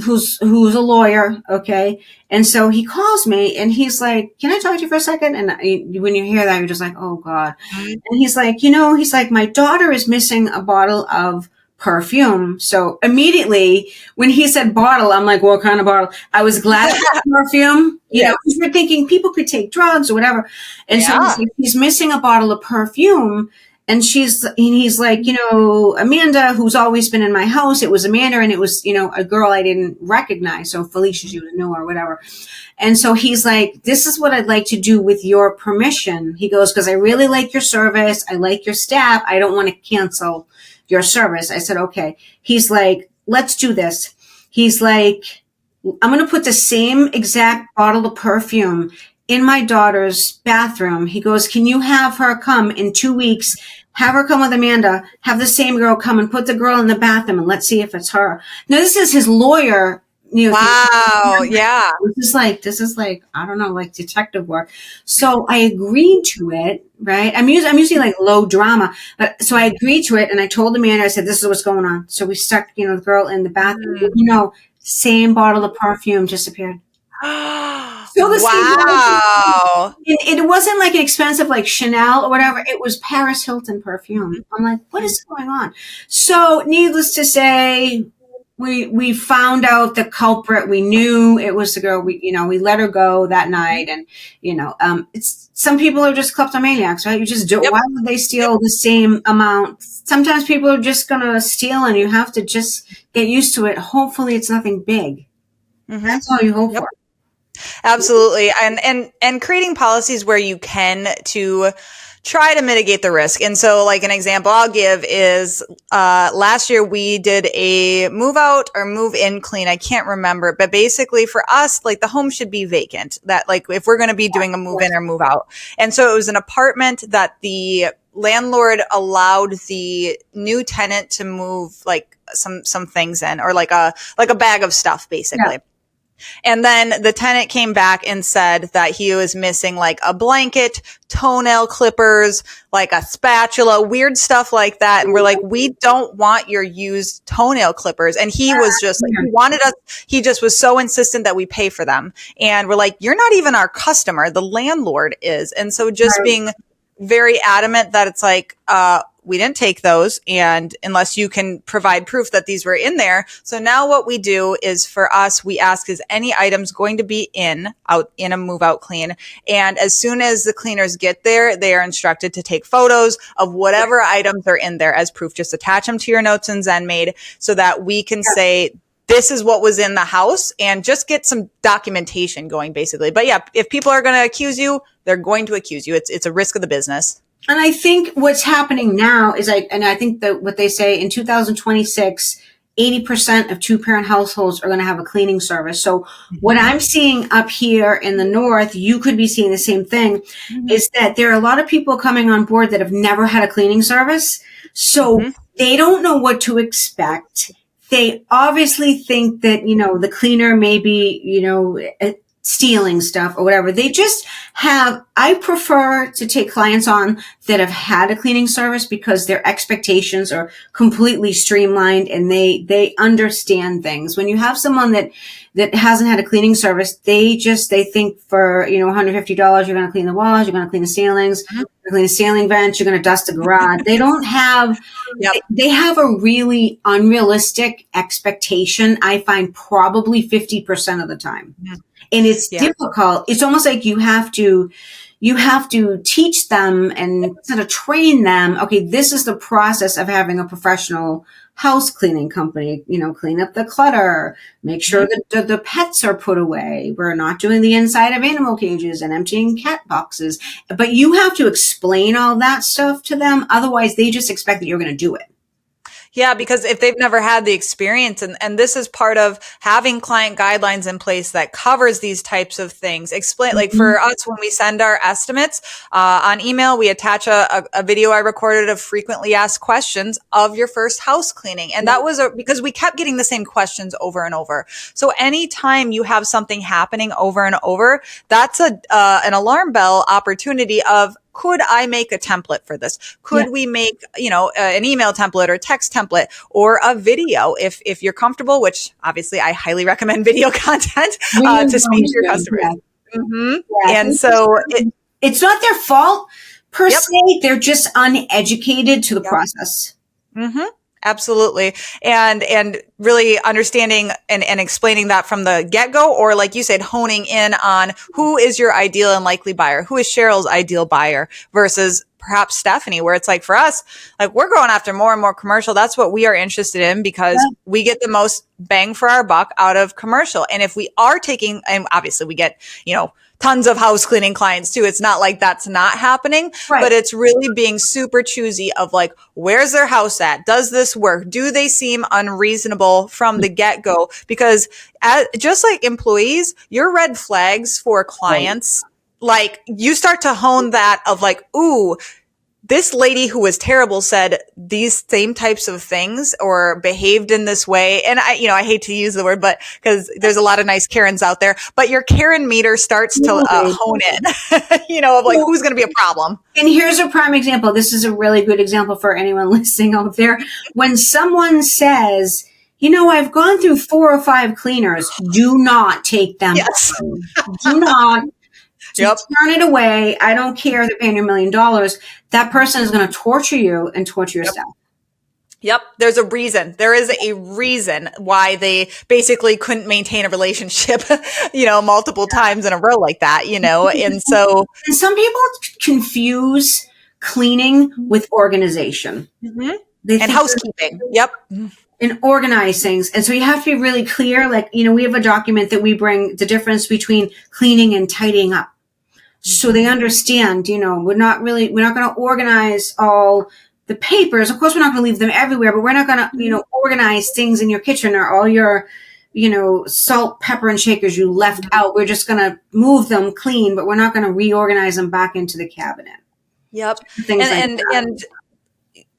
who's a lawyer. Okay, and so he calls me and he's like, "Can I talk to you for a second?" And when you hear that, you're just like, "Oh God!" And he's like, my daughter is missing a bottle of perfume. So immediately when he said bottle, I'm like, what kind of bottle? I was glad it was perfume, because we're thinking people could take drugs or whatever. And so he's missing a bottle of perfume. And he's like, Amanda, who's always been in my house, it was Amanda, and it was, a girl I didn't recognize. So Felicia, she was new or whatever. And so he's like, this is what I'd like to do with your permission. He goes, because I really like your service. I like your staff. I don't want to cancel your service. I said, okay. He's like, let's do this. He's like, I'm going to put the same exact bottle of perfume in my daughter's bathroom. He goes, can you have her come in 2 weeks? Have her come with Amanda, have the same girl come and put the girl in the bathroom and let's see if it's her. Now, this is his lawyer. Wow. Yeah. This is like, I don't know, like detective work. So I agreed to it, right? I'm usually like low drama, but so I agreed to it and I told Amanda, I said, this is what's going on. So we stuck, the girl in the bathroom, same bottle of perfume disappeared. So wow. It wasn't like an expensive like Chanel or whatever. It was Paris Hilton perfume. I'm like, what is going on? So needless to say, we found out the culprit. We knew it was the girl. We let her go that night. And, it's some people are just kleptomaniacs, right? You just do. Why would they steal the same amount? Sometimes people are just going to steal and you have to just get used to it. Hopefully it's nothing big. Mm-hmm. That's all you hope for. Absolutely. And creating policies where you can to try to mitigate the risk. And so like an example I'll give is, last year we did a move out or move in clean. I can't remember, but basically for us, like the home should be vacant, that like if we're going to be doing a move in or move out. And so it was an apartment that the landlord allowed the new tenant to move like some things in, or like a bag of stuff basically. Yeah. And then the tenant came back and said that he was missing like a blanket, toenail clippers, like a spatula, weird stuff like that. And we're like, we don't want your used toenail clippers. And he was just like, he wanted us, he just was so insistent that we pay for them. And we're like, you're not even our customer. The landlord is. And so just being very adamant that it's like, we didn't take those, and unless you can provide proof that these were in there. So now what we do is, for us, we ask, is any items going to be in a move out clean? And as soon as the cleaners get there, they are instructed to take photos of whatever items are in there as proof. Just attach them to your notes in ZenMaid so that we can say, this is what was in the house, and just get some documentation going, basically. But yeah, if people are going to accuse you, they're going to accuse you. It's a risk of the business. And I think what's happening now is I think that what they say in 2026, 80% of two-parent households are going to have a cleaning service. So what I'm seeing up here in the north, you could be seeing the same thing, is that there are a lot of people coming on board that have never had a cleaning service. So they don't know what to expect. They obviously think that, the cleaner may be, stealing stuff or whatever. They just I prefer to take clients on that have had a cleaning service because their expectations are completely streamlined and they understand things. When you have someone that hasn't had a cleaning service, they think for, $150, you're going to clean the walls, you're going to clean the ceilings, you're going to clean the ceiling vents, you're going to dust the garage. They don't have, they have a really unrealistic expectation, I find, probably 50% of the time. And it's difficult. It's almost like you have to teach them and sort of train them. Okay, this is the process of having a professional house cleaning company. Clean up the clutter, make sure that the pets are put away. We're not doing the inside of animal cages and emptying cat boxes. But you have to explain all that stuff to them. Otherwise, they just expect that you're going to do it. Yeah, because if they've never had the experience, and this is part of having client guidelines in place that covers these types of things. Explain, like for us, when we send our estimates on email, we attach a video I recorded of frequently asked questions of your first house cleaning. And that was because we kept getting the same questions over and over. So anytime you have something happening over and over, that's an alarm bell opportunity of, could I make a template for this? Could we make, an email template or text template or a video if you're comfortable, which obviously I highly recommend video content to speak to your customers. And so it's not their fault per se. They're just uneducated to the process. Absolutely. And really understanding and explaining that from the get-go, or like you said, honing in on who is your ideal and likely buyer, who is Cheryl's ideal buyer versus perhaps Stephanie, where it's like, for us, like, we're going after more and more commercial. That's what we are interested in because we get the most bang for our buck out of commercial. And if we are taking, and obviously we get, tons of house cleaning clients too. It's not like that's not happening, but it's really being super choosy of like, where's their house at? Does this work? Do they seem unreasonable from the get-go? Because just like employees, your red flags for clients, like, you start to hone that of like, ooh, this lady who was terrible said these same types of things or behaved in this way. And I hate to use the word, but because there's a lot of nice Karens out there, but your Karen meter starts to hone in, of like, who's going to be a problem. And here's a prime example. This is a really good example for anyone listening out there. When someone says, I've gone through 4 or 5 cleaners, do not take them. Yes. Do not. Turn it away. I don't care. They're paying you $1 million. That person is going to torture you and torture your staff. There's a reason. There is a reason why they basically couldn't maintain a relationship, multiple times in a row like that, and so. And some people confuse cleaning with organization. And housekeeping. And organize things. And so you have to be really clear. Like, we have a document that we bring the difference between cleaning and tidying up. So they understand, we're not going to organize all the papers. Of course, we're not going to leave them everywhere, but we're not going to, organize things in your kitchen or all your, salt, pepper, and shakers you left out. We're just going to move them clean, but we're not going to reorganize them back into the cabinet. Things like that.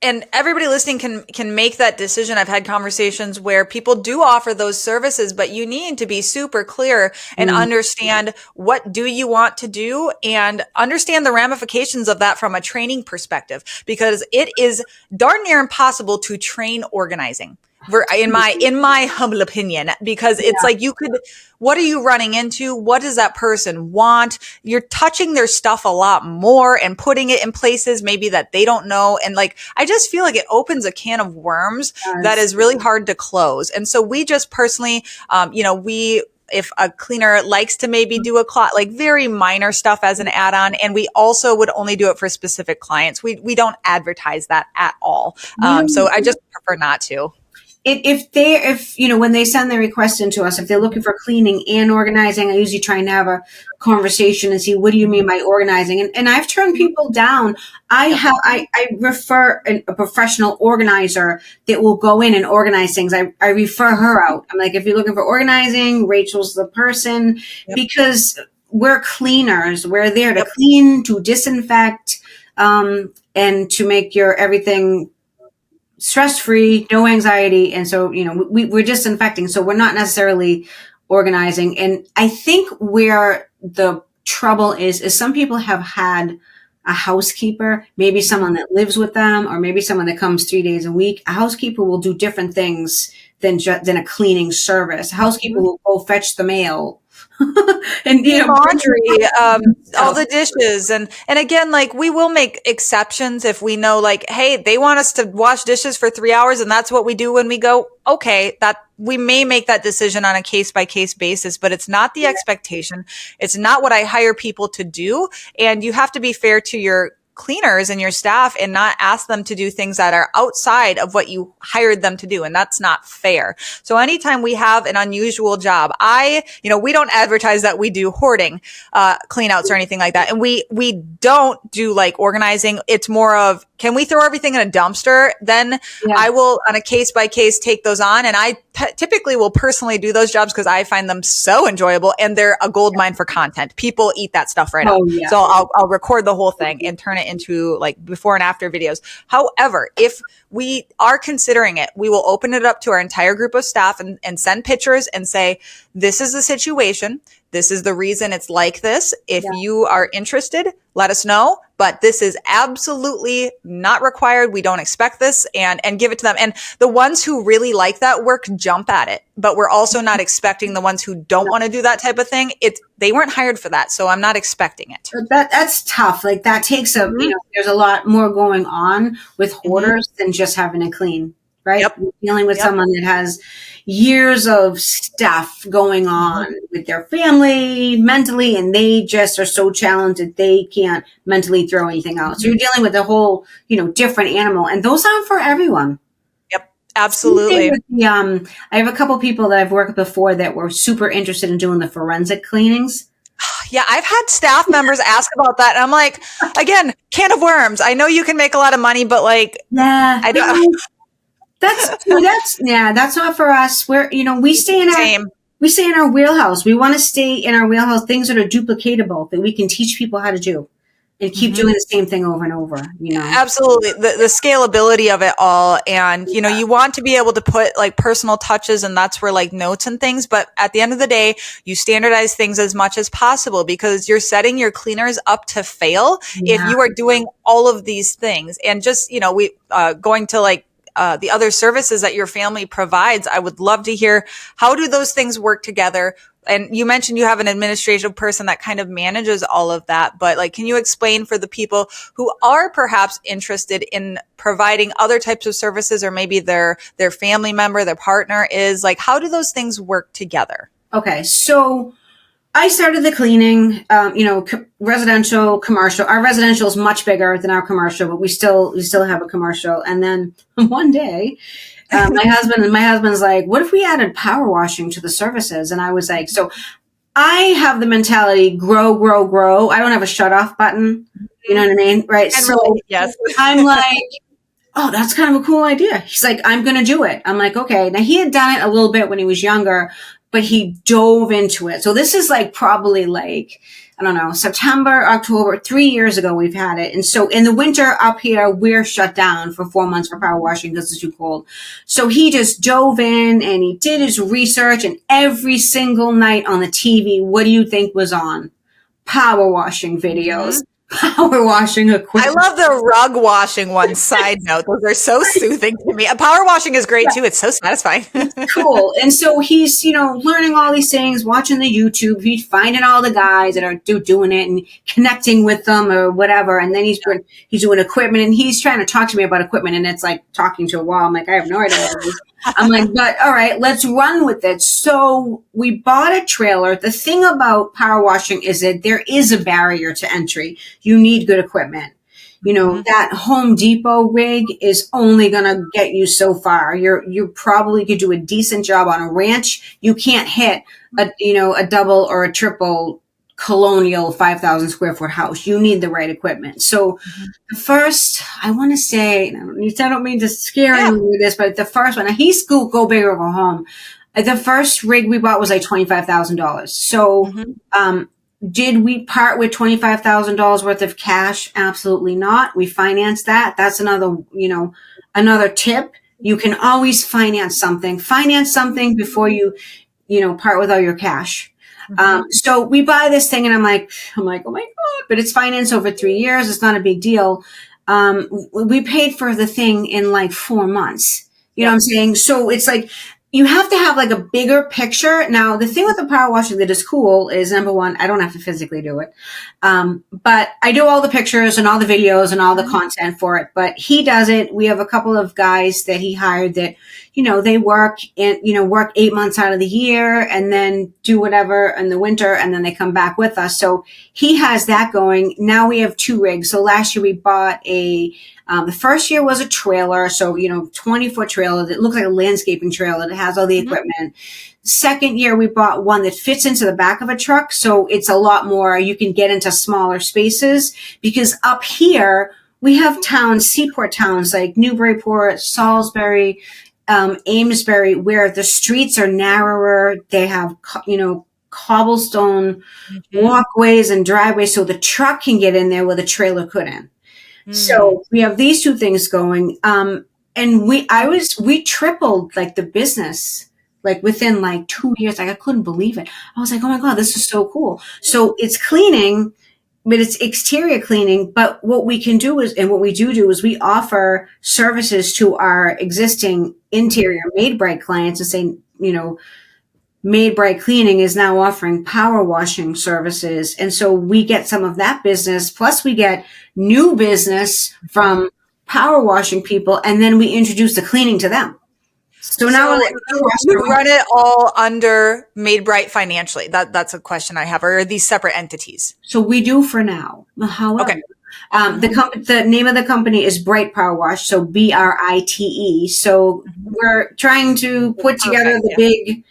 and everybody listening can make that decision. I've had conversations where people do offer those services, but you need to be super clear and understand what do you want to do and understand the ramifications of that from a training perspective, because it is darn near impossible to train organizing. In my humble opinion, because it's like what are you running into? What does that person want? You're touching their stuff a lot more and putting it in places maybe that they don't know. And like, I just feel like it opens a can of worms that is really hard to close. And so we just personally, if a cleaner likes to maybe do like very minor stuff as an add-on, and we also would only do it for specific clients. We don't advertise that at all. So I just prefer not to. When they send their request into us, if they're looking for cleaning and organizing, I usually try and have a conversation and see, what do you mean by organizing? And I've turned people down. I refer a professional organizer that will go in and organize things. I refer her out. I'm like, if you're looking for organizing, Rachel's the person, because we're cleaners. We're there to clean, to disinfect, and to make your everything stress-free, no anxiety. And so, we're disinfecting. So we're not necessarily organizing. And I think where the trouble is some people have had a housekeeper, maybe someone that lives with them, or maybe someone that comes 3 days a week. A housekeeper will do different things than a cleaning service. A housekeeper will go fetch the mail. And laundry, all the dishes, and again, like, we will make exceptions if we know, like, hey, they want us to wash dishes for 3 hours and that's what we do when we go. Okay, that we may make that decision on a case by case basis, but it's not the expectation. It's not what I hire people to do, and you have to be fair to your cleaners and your staff and not ask them to do things that are outside of what you hired them to do. And that's not fair. So anytime we have an unusual job, we don't advertise that we do hoarding, clean outs or anything like that. And we don't do like organizing. It's more of, can we throw everything in a dumpster? Then I will, on a case by case, take those on. And I typically will personally do those jobs because I find them so enjoyable and they're a gold mine for content. People eat that stuff right up. Yeah. So I'll record the whole thing and turn it into like before and after videos. However, if we are considering it, we will open it up to our entire group of staff and send pictures and say, this is the situation. This is the reason it's like this. If you are interested, let us know. But this is absolutely not required. We don't expect this, and give it to them. And the ones who really like that work jump at it. But we're also not expecting the ones who don't want to do that type of thing. They weren't hired for that. So I'm not expecting it. That's tough. Like that takes there's a lot more going on with hoarders than just having to clean, right? Yep. You're dealing with someone that has years of stuff going on with their family mentally, and they just are so challenged that they can't mentally throw anything out. So you're dealing with a whole, different animal, and those aren't for everyone. Yep, absolutely. I have a couple people that I've worked with before that were super interested in doing the forensic cleanings. Yeah, I've had staff members ask about that. And I'm like, again, can of worms. I know you can make a lot of money, but like, I don't. That's not for us. We stay in our wheelhouse. We want to stay in our wheelhouse, things that are duplicatable that we can teach people how to do and keep doing the same thing over and over, Absolutely. The scalability of it all. And, you want to be able to put like personal touches, and that's where like notes and things. But at the end of the day, you standardize things as much as possible because you're setting your cleaners up to fail if you are doing all of these things. And just, going to like, the other services that your family provides, I would love to hear, how do those things work together? And you mentioned you have an administrative person that kind of manages all of that, but like, can you explain for the people who are perhaps interested in providing other types of services, or maybe their family member, their partner is like, how do those things work together? Okay. So I started the cleaning, residential, commercial. Our residential is much bigger than our commercial, but we still have a commercial. And then one day, my husband's like, what if we added power washing to the services? And I was like, so I have the mentality, grow, grow, grow. I don't have a shut off button. You know what I mean? Right. And so yes. I'm like, oh, that's kind of a cool idea. He's like, I'm going to do it. I'm like, okay. Now he had done it a little bit when he was younger, but he dove into it. So this is like probably like I don't know, September, October, 3 years ago we've had it. And so in the winter up here, we're shut down for 4 months for power washing because it's too cold. So he just dove in and he did his research, and every single night on the TV, what do you think was on? Power washing videos. Mm-hmm. Power washing equipment. I love the rug washing one. Side note, those are so soothing to me. Power washing is great too. It's so satisfying. Cool. And so he's, learning all these things, watching the YouTube. He's finding all the guys that are doing it and connecting with them or whatever. And then he's doing equipment, and he's trying to talk to me about equipment, and it's like talking to a wall. I'm like, I have no idea what it is. I'm like, but all right, let's run with it. So we bought a trailer. The thing about power washing is that there is a barrier to entry. You need good equipment. That Home Depot rig is only going to get you so far. You probably could do a decent job on a ranch. You can't hit a double or a triple colonial 5,000 square foot house. You need the right equipment. So the first, I want to say, I don't mean to scare you with this, but the first one, he's go big or go home. The first rig we bought was like $25,000. So, did we part with $25,000 worth of cash? Absolutely not. We financed that. That's another tip. You can always finance something. Finance something before you part with all your cash. So we buy this thing, and I'm like, oh my God, but it's financed over 3 years. It's not a big deal. We paid for the thing in like 4 months. You know what I'm saying? So it's like, you have to have like a bigger picture. Now, the thing with the power washing that is cool is, number one, I don't have to physically do it. But I do all the pictures and all the videos and all the content for it. But he does it. We have a couple of guys that he hired that, they work 8 months out of the year and then do whatever in the winter, and then they come back with us. So he has that going. Now we have 2 rigs. So last year we bought the first year was a trailer. So, 20-foot trailer that looks like a landscaping trailer that has all the equipment. Second year, we bought one that fits into the back of a truck. So it's a lot more, you can get into smaller spaces, because up here we have towns, seaport towns like Newburyport, Salisbury, Amesbury, where the streets are narrower. They have, cobblestone walkways and driveways. So the truck can get in there where the trailer couldn't. So we have these 2 things going. And we tripled like the business, like within like 2 years. Like I couldn't believe it. I was like, oh my God, this is so cool. So it's cleaning, but it's exterior cleaning. But what we can do is, and what we do is we offer services to our existing interior Made Bright clients and say, Made Bright Cleaning is now offering power washing services. And so we get some of that business, plus we get new business from power washing people, and then we introduce the cleaning to them. So now you run it all under Made Bright financially. That's a question I have. Or are these separate entities? So we do for now. However, the name of the company is Bright Power Wash. So BRITE. So we're trying to put together the big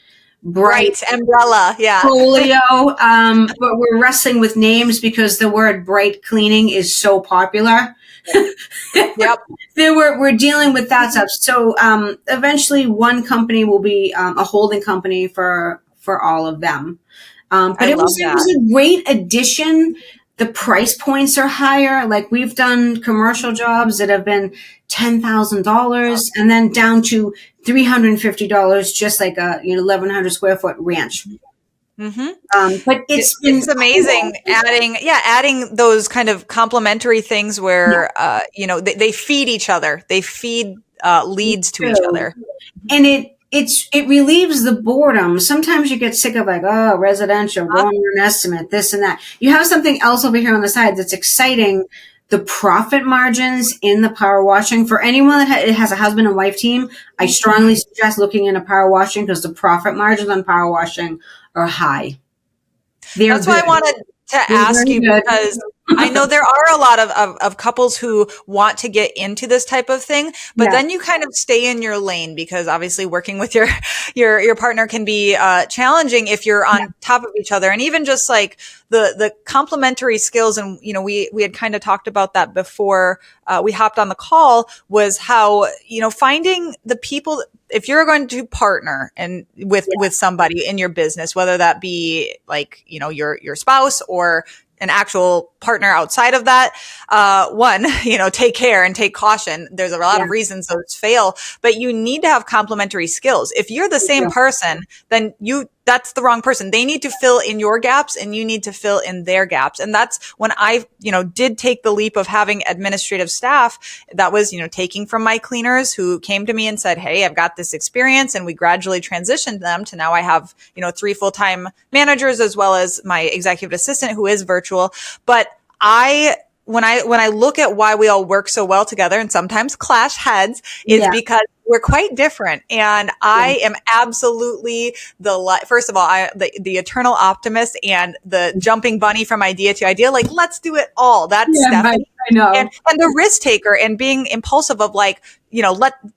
bright umbrella, folio. But we're wrestling with names because the word bright cleaning is so popular. Yep. We're dealing with that stuff. So eventually one company will be a holding company for all of them. But it was a great addition. The price points are higher. Like we've done commercial jobs that have been $10,000 and then down to $350, just like a 1,100 square foot ranch. But it's amazing adding those kind of complementary things where they feed each other. They feed leads to each other, and it relieves the boredom. Sometimes you get sick of like, oh, residential, going on an estimate, this and that. You have something else over here on the side that's exciting. The profit margins in the power washing, for anyone that has a husband and wife team, I strongly suggest looking into power washing because the profit margins on power washing are high. That's why I wanted to ask you, because I know there are a lot of couples who want to get into this type of thing, but then you kind of stay in your lane because obviously working with your partner can be challenging if you're on top of each other. And even just like the complementary skills, and we had kind of talked about that before we hopped on the call, was how finding the people. If you're going to partner and with somebody in your business, whether that be like your spouse or an actual partner outside of that, take care and take caution. There's a lot of reasons those fail, but you need to have complementary skills. If you're the same person, then that's the wrong person. They need to fill in your gaps and you need to fill in their gaps. And that's when I, did take the leap of having administrative staff. That was, taking from my cleaners who came to me and said, hey, I've got this experience, and we gradually transitioned them to now I have, 3 full-time managers as well as my executive assistant who is virtual. But when I look at why we all work so well together and sometimes clash heads is because we're quite different. And I am absolutely first of all, the eternal optimist and the jumping bunny from idea to idea. Like, let's do it all. That's Stephanie. I know. And the risk taker and being impulsive of like,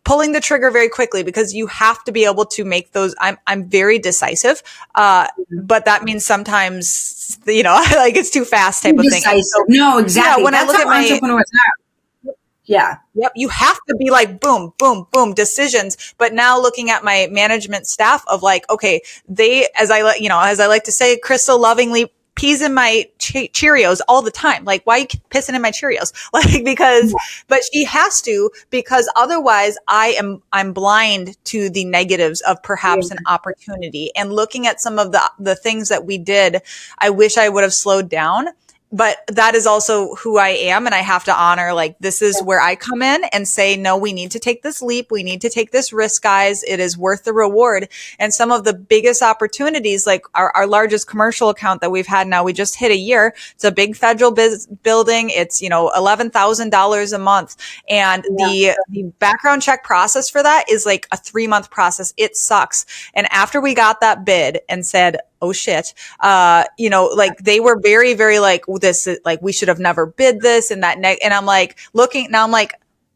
pulling the trigger very quickly, because you have to be able to make those. I'm very decisive. But that means sometimes, like it's too fast type of thing. So, no, exactly. When that's I look at my entrepreneurs are. Yeah. Yep. You have to be like, boom, boom, boom, decisions. But now looking at my management staff of like, okay, as I like to say, Crystal lovingly pees in my Cheerios all the time. Like, why are you pissing in my Cheerios? But she has to, because otherwise I'm blind to the negatives of perhaps an opportunity. And looking at some of the things that we did, I wish I would have slowed down. But that is also who I am. And I have to honor, like, this is where I come in and say, no, we need to take this leap. We need to take this risk, guys. It is worth the reward. And some of the biggest opportunities, like our largest commercial account that we've had now, we just hit a year. It's a big federal building. It's, $11,000 a month. And the background check process for that is like a 3-month process. It sucks. And after we got that bid and said, oh shit, like they were very, very like, this, like we should have never bid this and that. And I'm like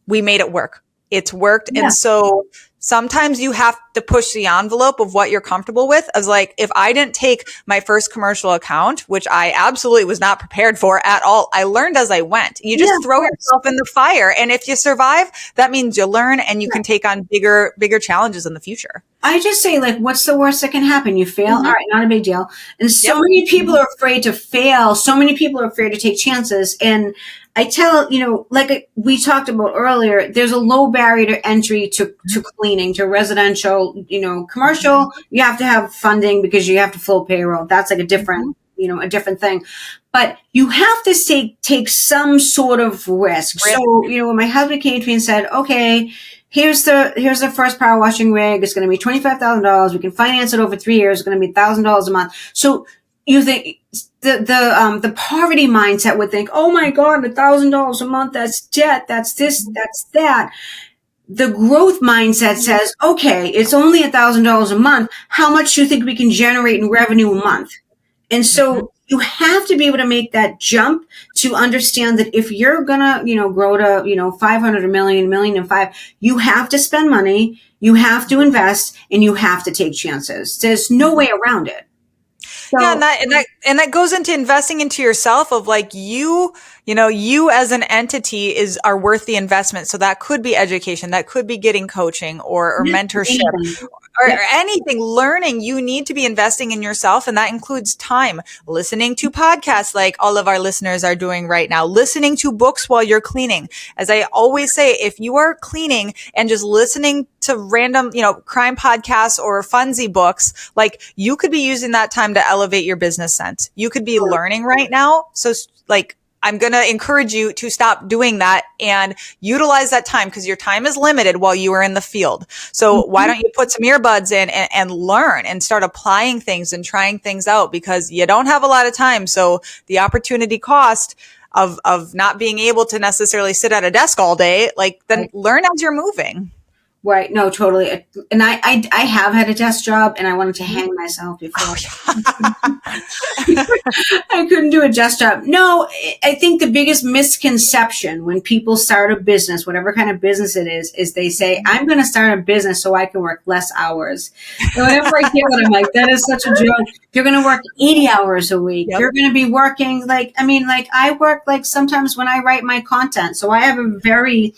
we made it work. It's worked. Yeah. And so sometimes you have to push the envelope of what you're comfortable with. As like, if I didn't take my first commercial account, which I absolutely was not prepared for at all, I learned as I went. You just throw yourself in the fire. And if you survive, that means you learn and you can take on bigger challenges in the future. I just say, like, what's the worst that can happen? You fail? All right, not a big deal. And so many people are afraid to fail. So many people are afraid to take chances. And I tell, like we talked about earlier, there's a low barrier to entry to cleaning, to residential, commercial. You have to have funding because you have to flow payroll. That's like a different, a different thing. But you have to take some sort of risk. So, when my husband came to me and said, okay, here's the first power washing rig. It's going to be $25,000. We can finance it over 3 years. It's going to be $1,000 a month. So you think the poverty mindset would think, oh my God, $1,000 a month. That's debt. That's this. That's that. The growth mindset says, okay, it's only $1,000 a month. How much do you think we can generate in revenue a month? And so you have to be able to make that jump to understand that if you're gonna, grow to, 500, a million and 5, you have to spend money, you have to invest, and you have to take chances. There's no way around it. So, and that goes into investing into yourself of like you as an entity are worth the investment. So that could be education, that could be getting coaching or mentorship. Or anything, learning, you need to be investing in yourself. And that includes time, listening to podcasts like all of our listeners are doing right now, listening to books while you're cleaning. As I always say, if you are cleaning and just listening to random, crime podcasts or funsy books, like you could be using that time to elevate your business sense. You could be learning right now. So like, I'm going to encourage you to stop doing that and utilize that time because your time is limited while you are in the field. So why don't you put some earbuds in and learn and start applying things and trying things out because you don't have a lot of time. So the opportunity cost of not being able to necessarily sit at a desk all day, like then learn as you're moving. Right. No, totally. And I have had a desk job and I wanted to hang myself before. I couldn't do a desk job. No, I think the biggest misconception when people start a business, whatever kind of business it is they say, I'm going to start a business so I can work less hours. And whenever I hear that, I'm like, that is such a joke. You're going to work 80 hours a week. Yep. You're going to be working I work sometimes when I write my content. So I have a very,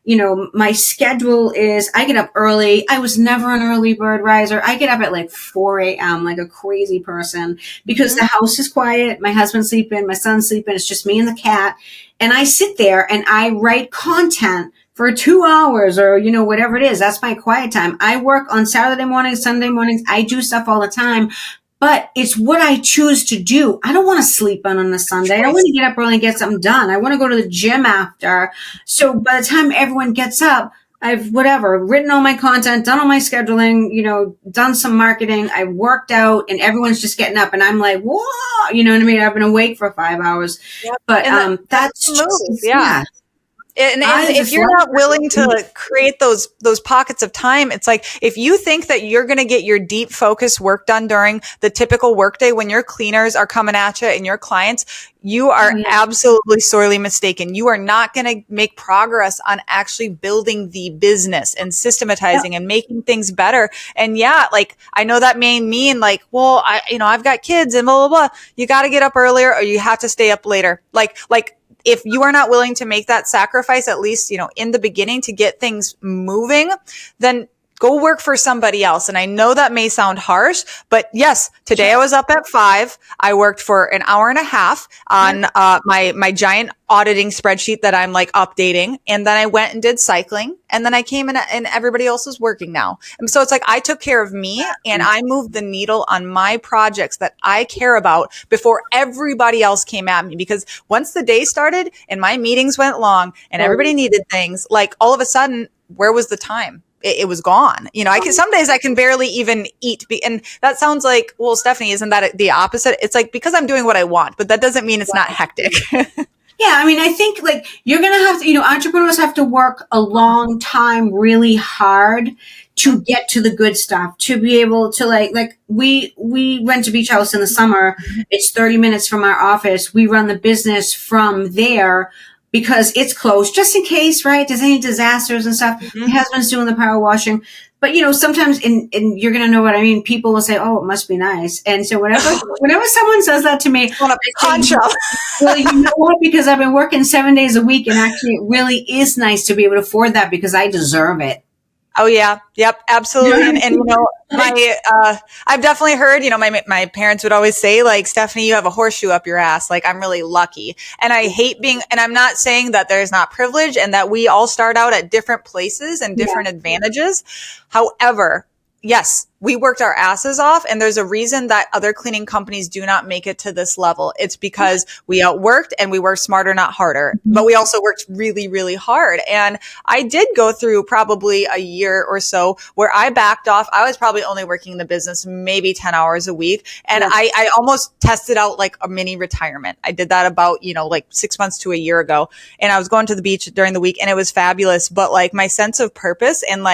my schedule is I get up early. I was never an early bird riser. I get up at 4 a.m. like a crazy person because the house is quiet. My husband's sleeping. My son's sleeping. It's just me and the cat. And I sit there and I write content for 2 hours or, whatever it is. That's my quiet time. I work on Saturday mornings, Sunday mornings. I do stuff all the time. But it's what I choose to do. I don't want to sleep on a Sunday. I want to get up early and get something done. I want to go to the gym after. So by the time everyone gets up, I've written all my content, done all my scheduling, done some marketing. I worked out and everyone's just getting up and I'm like, whoa, you know what I mean? I've been awake for 5 hours. Yep. But that's just, yeah. And if you're not willing to create those pockets of time, it's like if you think that you're going to get your deep focus work done during the typical workday when your cleaners are coming at you and your clients, you are absolutely sorely mistaken. You are not going to make progress on actually building the business and systematizing and making things better. And I know that may mean I've got kids and blah, blah, blah. You got to get up earlier or you have to stay up later. If you are not willing to make that sacrifice, at least, in the beginning to get things moving, then go work for somebody else. And I know that may sound harsh, but yes, today I was up at 5. I worked for an hour and a half on my giant auditing spreadsheet that I'm updating. And then I went and did cycling. And then I came in and everybody else was working now. And so it's I took care of me and I moved the needle on my projects that I care about before everybody else came at me. Because once the day started and my meetings went long and everybody needed things, all of a sudden, where was the time? It was gone. Some days I can barely even eat. And that sounds like, well, Stephanie, isn't that the opposite? It's because I'm doing what I want, but that doesn't mean it's not hectic. Yeah. I mean, I think you're going to have to, entrepreneurs have to work a long time, really hard to get to the good stuff, to be able to we rent a beach house in the summer. It's 30 minutes from our office. We run the business from there because it's close, just in case, right? There's any disasters and stuff. My husband's doing the power washing. But, sometimes, and you're going to know what I mean, people will say, oh, it must be nice. And so whenever someone says that to me, well, you know what? Because I've been working 7 days a week and actually it really is nice to be able to afford that because I deserve it. Oh yeah. Yep. Absolutely. And I've definitely heard, my parents would always say Stephanie, you have a horseshoe up your ass. I'm really lucky. And I hate and I'm not saying that there's not privilege and that we all start out at different places and different advantages. However, yes, we worked our asses off and there's a reason that other cleaning companies do not make it to this level. It's because we outworked and we worked smarter, not harder, but we also worked really, really hard. And I did go through probably a year or so where I backed off. I was probably only working the business maybe 10 hours a week. And I almost tested out a mini retirement. I did that about, 6 months to a year ago. And I was going to the beach during the week and it was fabulous. But my sense of purpose and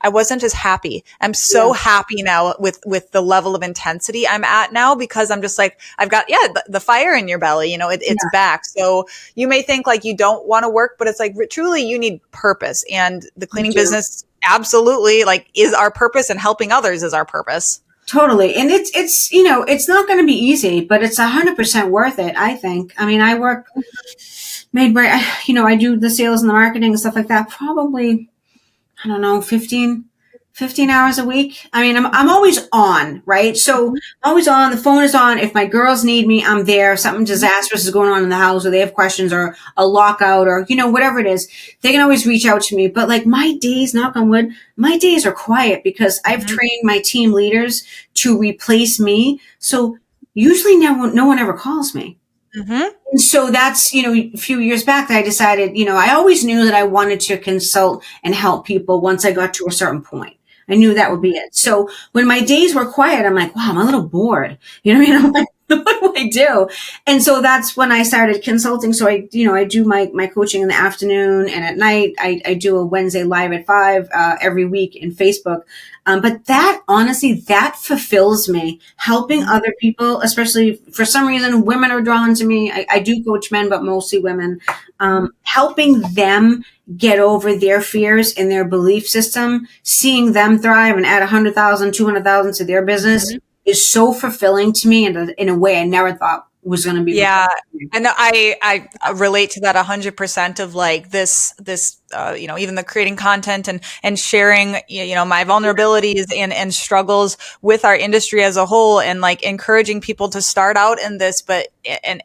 I wasn't as happy. I'm so happy now with the level of intensity I'm at now because I'm just I've got, the fire in your belly, it's back. So you may think you don't want to work, but it's truly you need purpose and the cleaning business absolutely is our purpose and helping others is our purpose. Totally. And it's it's not going to be easy, but it's 100% worth it. I think. I mean, I work I do the sales and the marketing and stuff like that. Probably, I don't know, 15 hours a week. I mean, I'm always on, right? So I'm always on. The phone is on. If my girls need me, I'm there. Something disastrous is going on in the house or they have questions or a lockout or, whatever it is, they can always reach out to me. But my days, knock on wood, my days are quiet because I've trained my team leaders to replace me. So usually no one ever calls me. And so that's, a few years back I decided, I always knew that I wanted to consult and help people once I got to a certain point. I knew that would be it. So when my days were quiet, I'm like, wow, I'm a little bored. You know what I mean? what do I do? And so that's when I started consulting. So I do my coaching in the afternoon and at night. I do a Wednesday live at 5 every week in Facebook. But that honestly, that fulfills me, helping other people, especially for some reason, women are drawn to me. I do coach men, but mostly women, helping them get over their fears and their belief system, seeing them thrive and add 100,000, 200,000 to their business is so fulfilling to me in a way I never thought was going to be. Yeah. And I relate to that 100% of like this, even the creating content and sharing, my vulnerabilities and struggles with our industry as a whole, and like encouraging people to start out in this, but,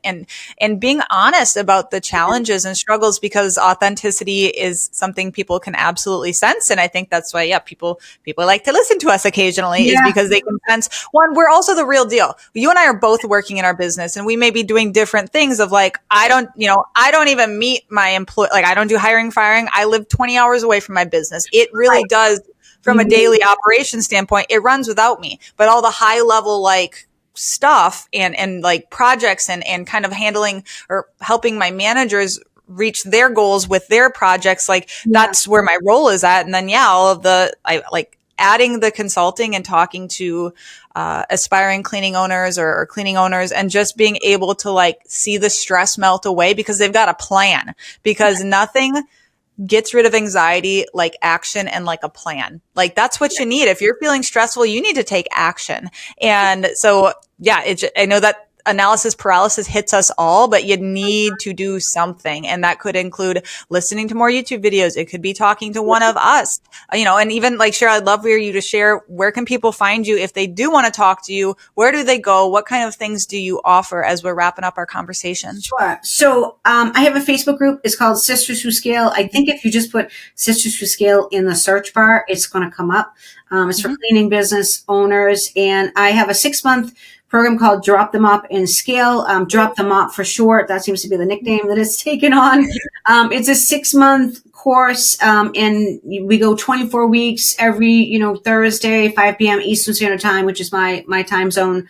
and being honest about the challenges and struggles, because authenticity is something people can absolutely sense. And I think that's why, people like to listen to us occasionally is because they can sense, one, we're also the real deal. You and I are both working in our business, and we may be doing different things of like, I don't even meet my employee. Like I don't do hiring, firing. I live 20 hours away from my business. It really does from a daily operation standpoint, it runs without me, but all the high level, like stuff and like projects and kind of handling or helping my managers reach their goals with their projects. Like that's where my role is at. And then, all of I like adding the consulting and talking to aspiring cleaning owners or cleaning owners, and just being able to like see the stress melt away because they've got a plan, because nothing gets rid of anxiety like action and like a plan. Like that's what you need. If you're feeling stressful, you need to take action. And so, I know that analysis paralysis hits us all, but you need to do something. And that could include listening to more YouTube videos. It could be talking to one of us, and even like Cheryl, I'd love for you to share, where can people find you if they do want to talk to you? Where do they go? What kind of things do you offer as we're wrapping up our conversation? Sure. So I have a Facebook group. It's called Sisters Who Scale. I think if you just put Sisters Who Scale in the search bar, it's going to come up. It's for cleaning business owners. And I have a 6-month program called Drop Them Up and Scale. Drop Them Up for short. That seems to be the nickname that it's taken on. It's a 6-month course. And we go 24 weeks every, Thursday, 5 p.m. Eastern Standard Time, which is my time zone.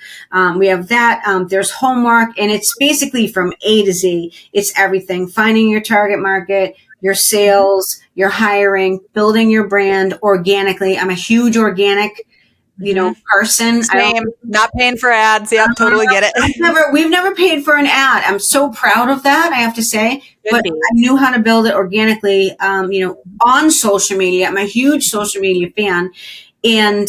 We have that. There's homework, and it's basically from A to Z. It's everything: finding your target market, your sales, your hiring, building your brand organically. I'm a huge organic person. Same. Not paying for ads. Yeah, totally get it. We've never paid for an ad. I'm so proud of that, I have to say. But I knew how to build it organically, on social media. I'm a huge social media fan. And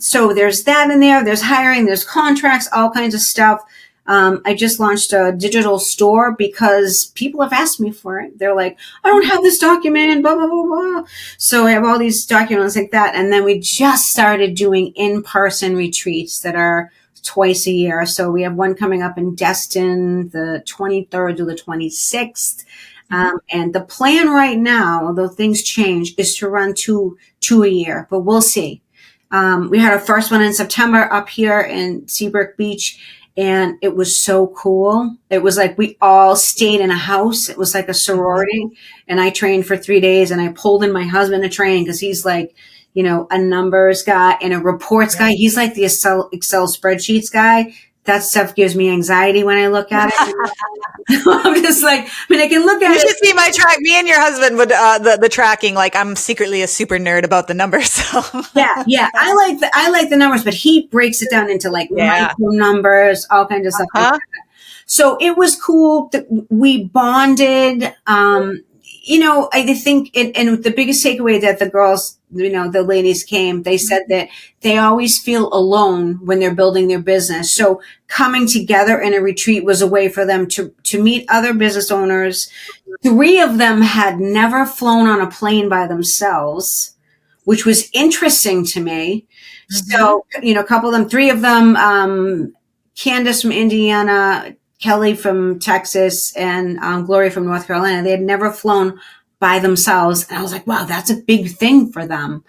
so there's that in there. There's hiring, there's contracts, all kinds of stuff. I just launched a digital store because people have asked me for it. They're like, I don't have this document, blah, blah, blah, blah. So I have all these documents like that. And then we just started doing in-person retreats that are twice a year. So we have one coming up in Destin, the 23rd to the 26th. And the plan right now, although things change, is to run two a year, but we'll see. We had our first one in September up here in Seabrook Beach. And it was so cool. It was like we all stayed in a house. It was like a sorority. And I trained for 3 days, and I pulled in my husband to train because he's like, a numbers guy and a reports guy. He's like the Excel spreadsheets guy. That stuff gives me anxiety when I look at it. I'm just like, I can look at it. You should see my track. Me and your husband would, the tracking, like I'm secretly a super nerd about the numbers. So. Yeah. I like the numbers, but he breaks it down into like micro numbers, all kinds of stuff. Like that. So it was cool. We bonded. I think, and the biggest takeaway that the girls, the ladies came, they said that they always feel alone when they're building their business. So coming together in a retreat was a way for them to meet other business owners. 3 of them had never flown on a plane by themselves, which was interesting to me. So, a couple of them, 3 of them, Candace from Indiana, Kelly from Texas, and Gloria from North Carolina, they had never flown by themselves. And I was like, wow, that's a big thing for them.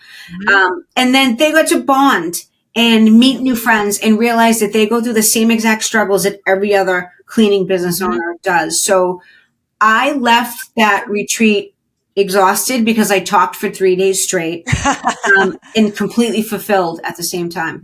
And then they got to bond and meet new friends and realize that they go through the same exact struggles that every other cleaning business owner does. So I left that retreat exhausted because I talked for 3 days straight and completely fulfilled at the same time.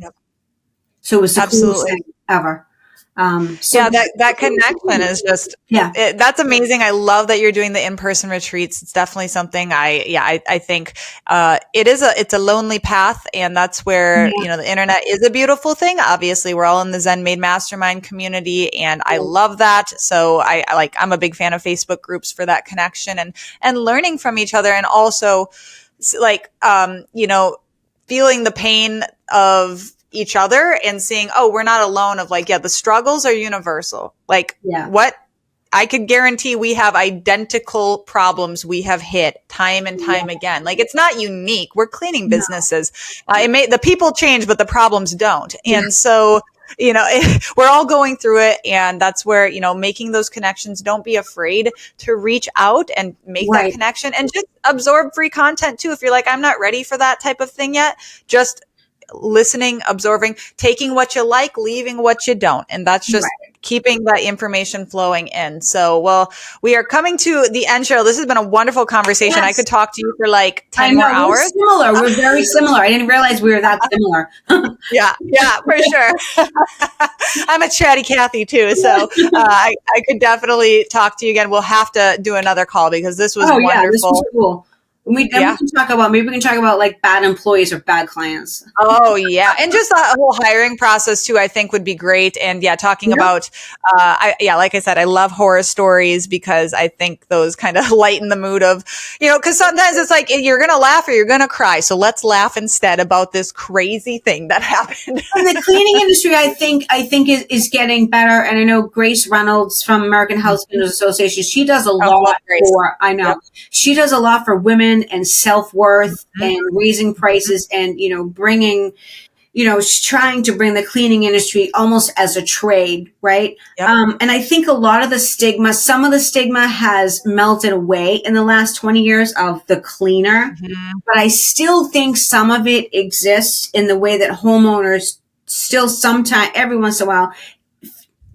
So it was the coolest thing ever. Yeah, that connection is just, that's amazing. I love that you're doing the in-person retreats. It's definitely something I think, it's a lonely path, and that's where, the internet is a beautiful thing. Obviously, we're all in the Zen Made Mastermind community, and I love that. So I'm a big fan of Facebook groups for that connection and learning from each other, and also feeling the pain of each other and seeing, we're not alone, of the struggles are universal. What I could guarantee, we have identical problems we have hit time and time again. It's not unique. We're cleaning businesses. The people change, but the problems don't. And so, we're all going through it. And that's where, making those connections, don't be afraid to reach out and make that connection, and just absorb free content too. If you're like, I'm not ready for that type of thing yet, just listening, absorbing, taking what you like, leaving what you don't. And that's just keeping that information flowing in. So, well, we are coming to the end, Cheryl. This has been a wonderful conversation. I could talk to you for 10 more hours. We're very similar. I didn't realize we were that similar. Yeah, for sure. I'm a chatty Cathy too. So I could definitely talk to you again. We'll have to do another call, because this was wonderful. Yeah, this was cool. We can talk about, maybe we can talk about bad employees or bad clients. Oh yeah. And just the whole hiring process too, I think would be great. And talking about, like I said, I love horror stories, because I think those kind of lighten the mood of, cause sometimes it's you're going to laugh or you're going to cry. So let's laugh instead about this crazy thing that happened. And the cleaning industry, I think is getting better. And I know Grace Reynolds from American House Cleaners Association, she does a lot she does a lot for women and self-worth and raising prices, and, bringing, trying to bring the cleaning industry almost as a trade. Right. Yep. And I think some of the stigma has melted away in the last 20 years of the cleaner, but I still think some of it exists in the way that homeowners still every once in a while,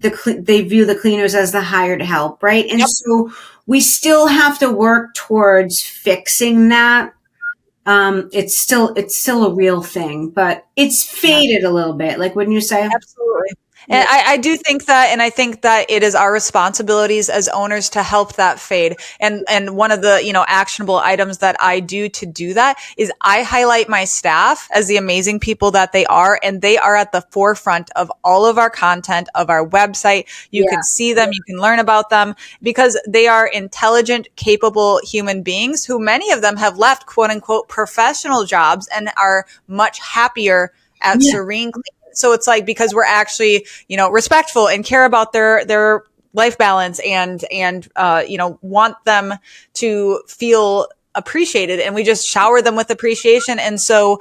they view the cleaners as the hired help. Right. And so we still have to work towards fixing that. It's still a real thing, but it's faded a little bit. Wouldn't you say? Absolutely. And I do think that, and I think that it is our responsibilities as owners to help that fade. And one of the, actionable items that I do to do that is I highlight my staff as the amazing people that they are. And they are at the forefront of all of our content, of our website. You can see them, you can learn about them, because they are intelligent, capable human beings who, many of them have left quote unquote professional jobs and are much happier at Serene Clean. So it's because we're actually, respectful and care about their life balance and want them to feel appreciated, and we just shower them with appreciation. And so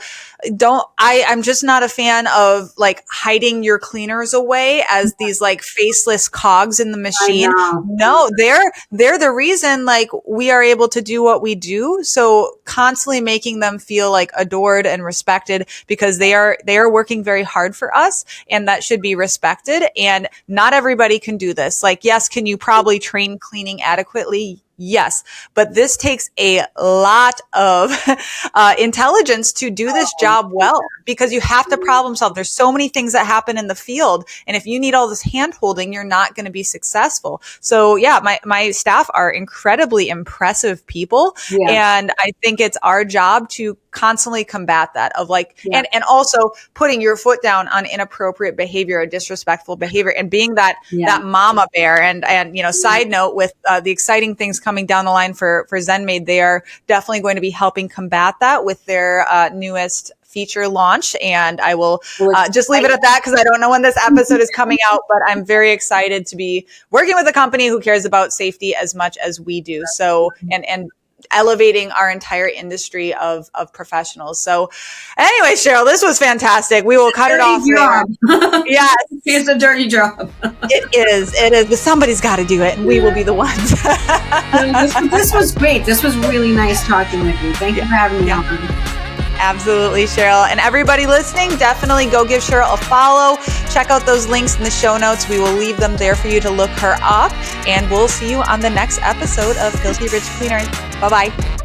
I'm just not a fan of hiding your cleaners away as these faceless cogs in the machine. No, they're the reason we are able to do what we do. So constantly making them feel adored and respected, because they are working very hard for us, and that should be respected. And not everybody can do this. Yes, can you probably train cleaning adequately? Yes, but this takes a lot of intelligence to do this job well, because you have to problem solve. There's so many things that happen in the field, and if you need all this hand holding, you're not going to be successful. So my staff are incredibly impressive people, and I think it's our job to constantly combat that and also putting your foot down on inappropriate behavior or disrespectful behavior, and being that mama bear. And side note, with the exciting things coming down the line for Zen Made, they are definitely going to be helping combat that with their newest feature launch. And I will just leave it at that, because I don't know when this episode is coming out, but I'm very excited to be working with a company who cares about safety as much as we do. So, and elevating our entire industry of professionals. So anyway, Cheryl, this was fantastic. We will cut it off there. Yes. It's a dirty job. It is, but somebody's got to do it, and we will be the ones. This was great. This was really nice talking with you. Thank you for having me on. Absolutely, Cheryl. And everybody listening, definitely go give Cheryl a follow. Check out those links in the show notes. We will leave them there for you to look her up. And we'll see you on the next episode of Filthy Rich Cleaners. Bye-bye.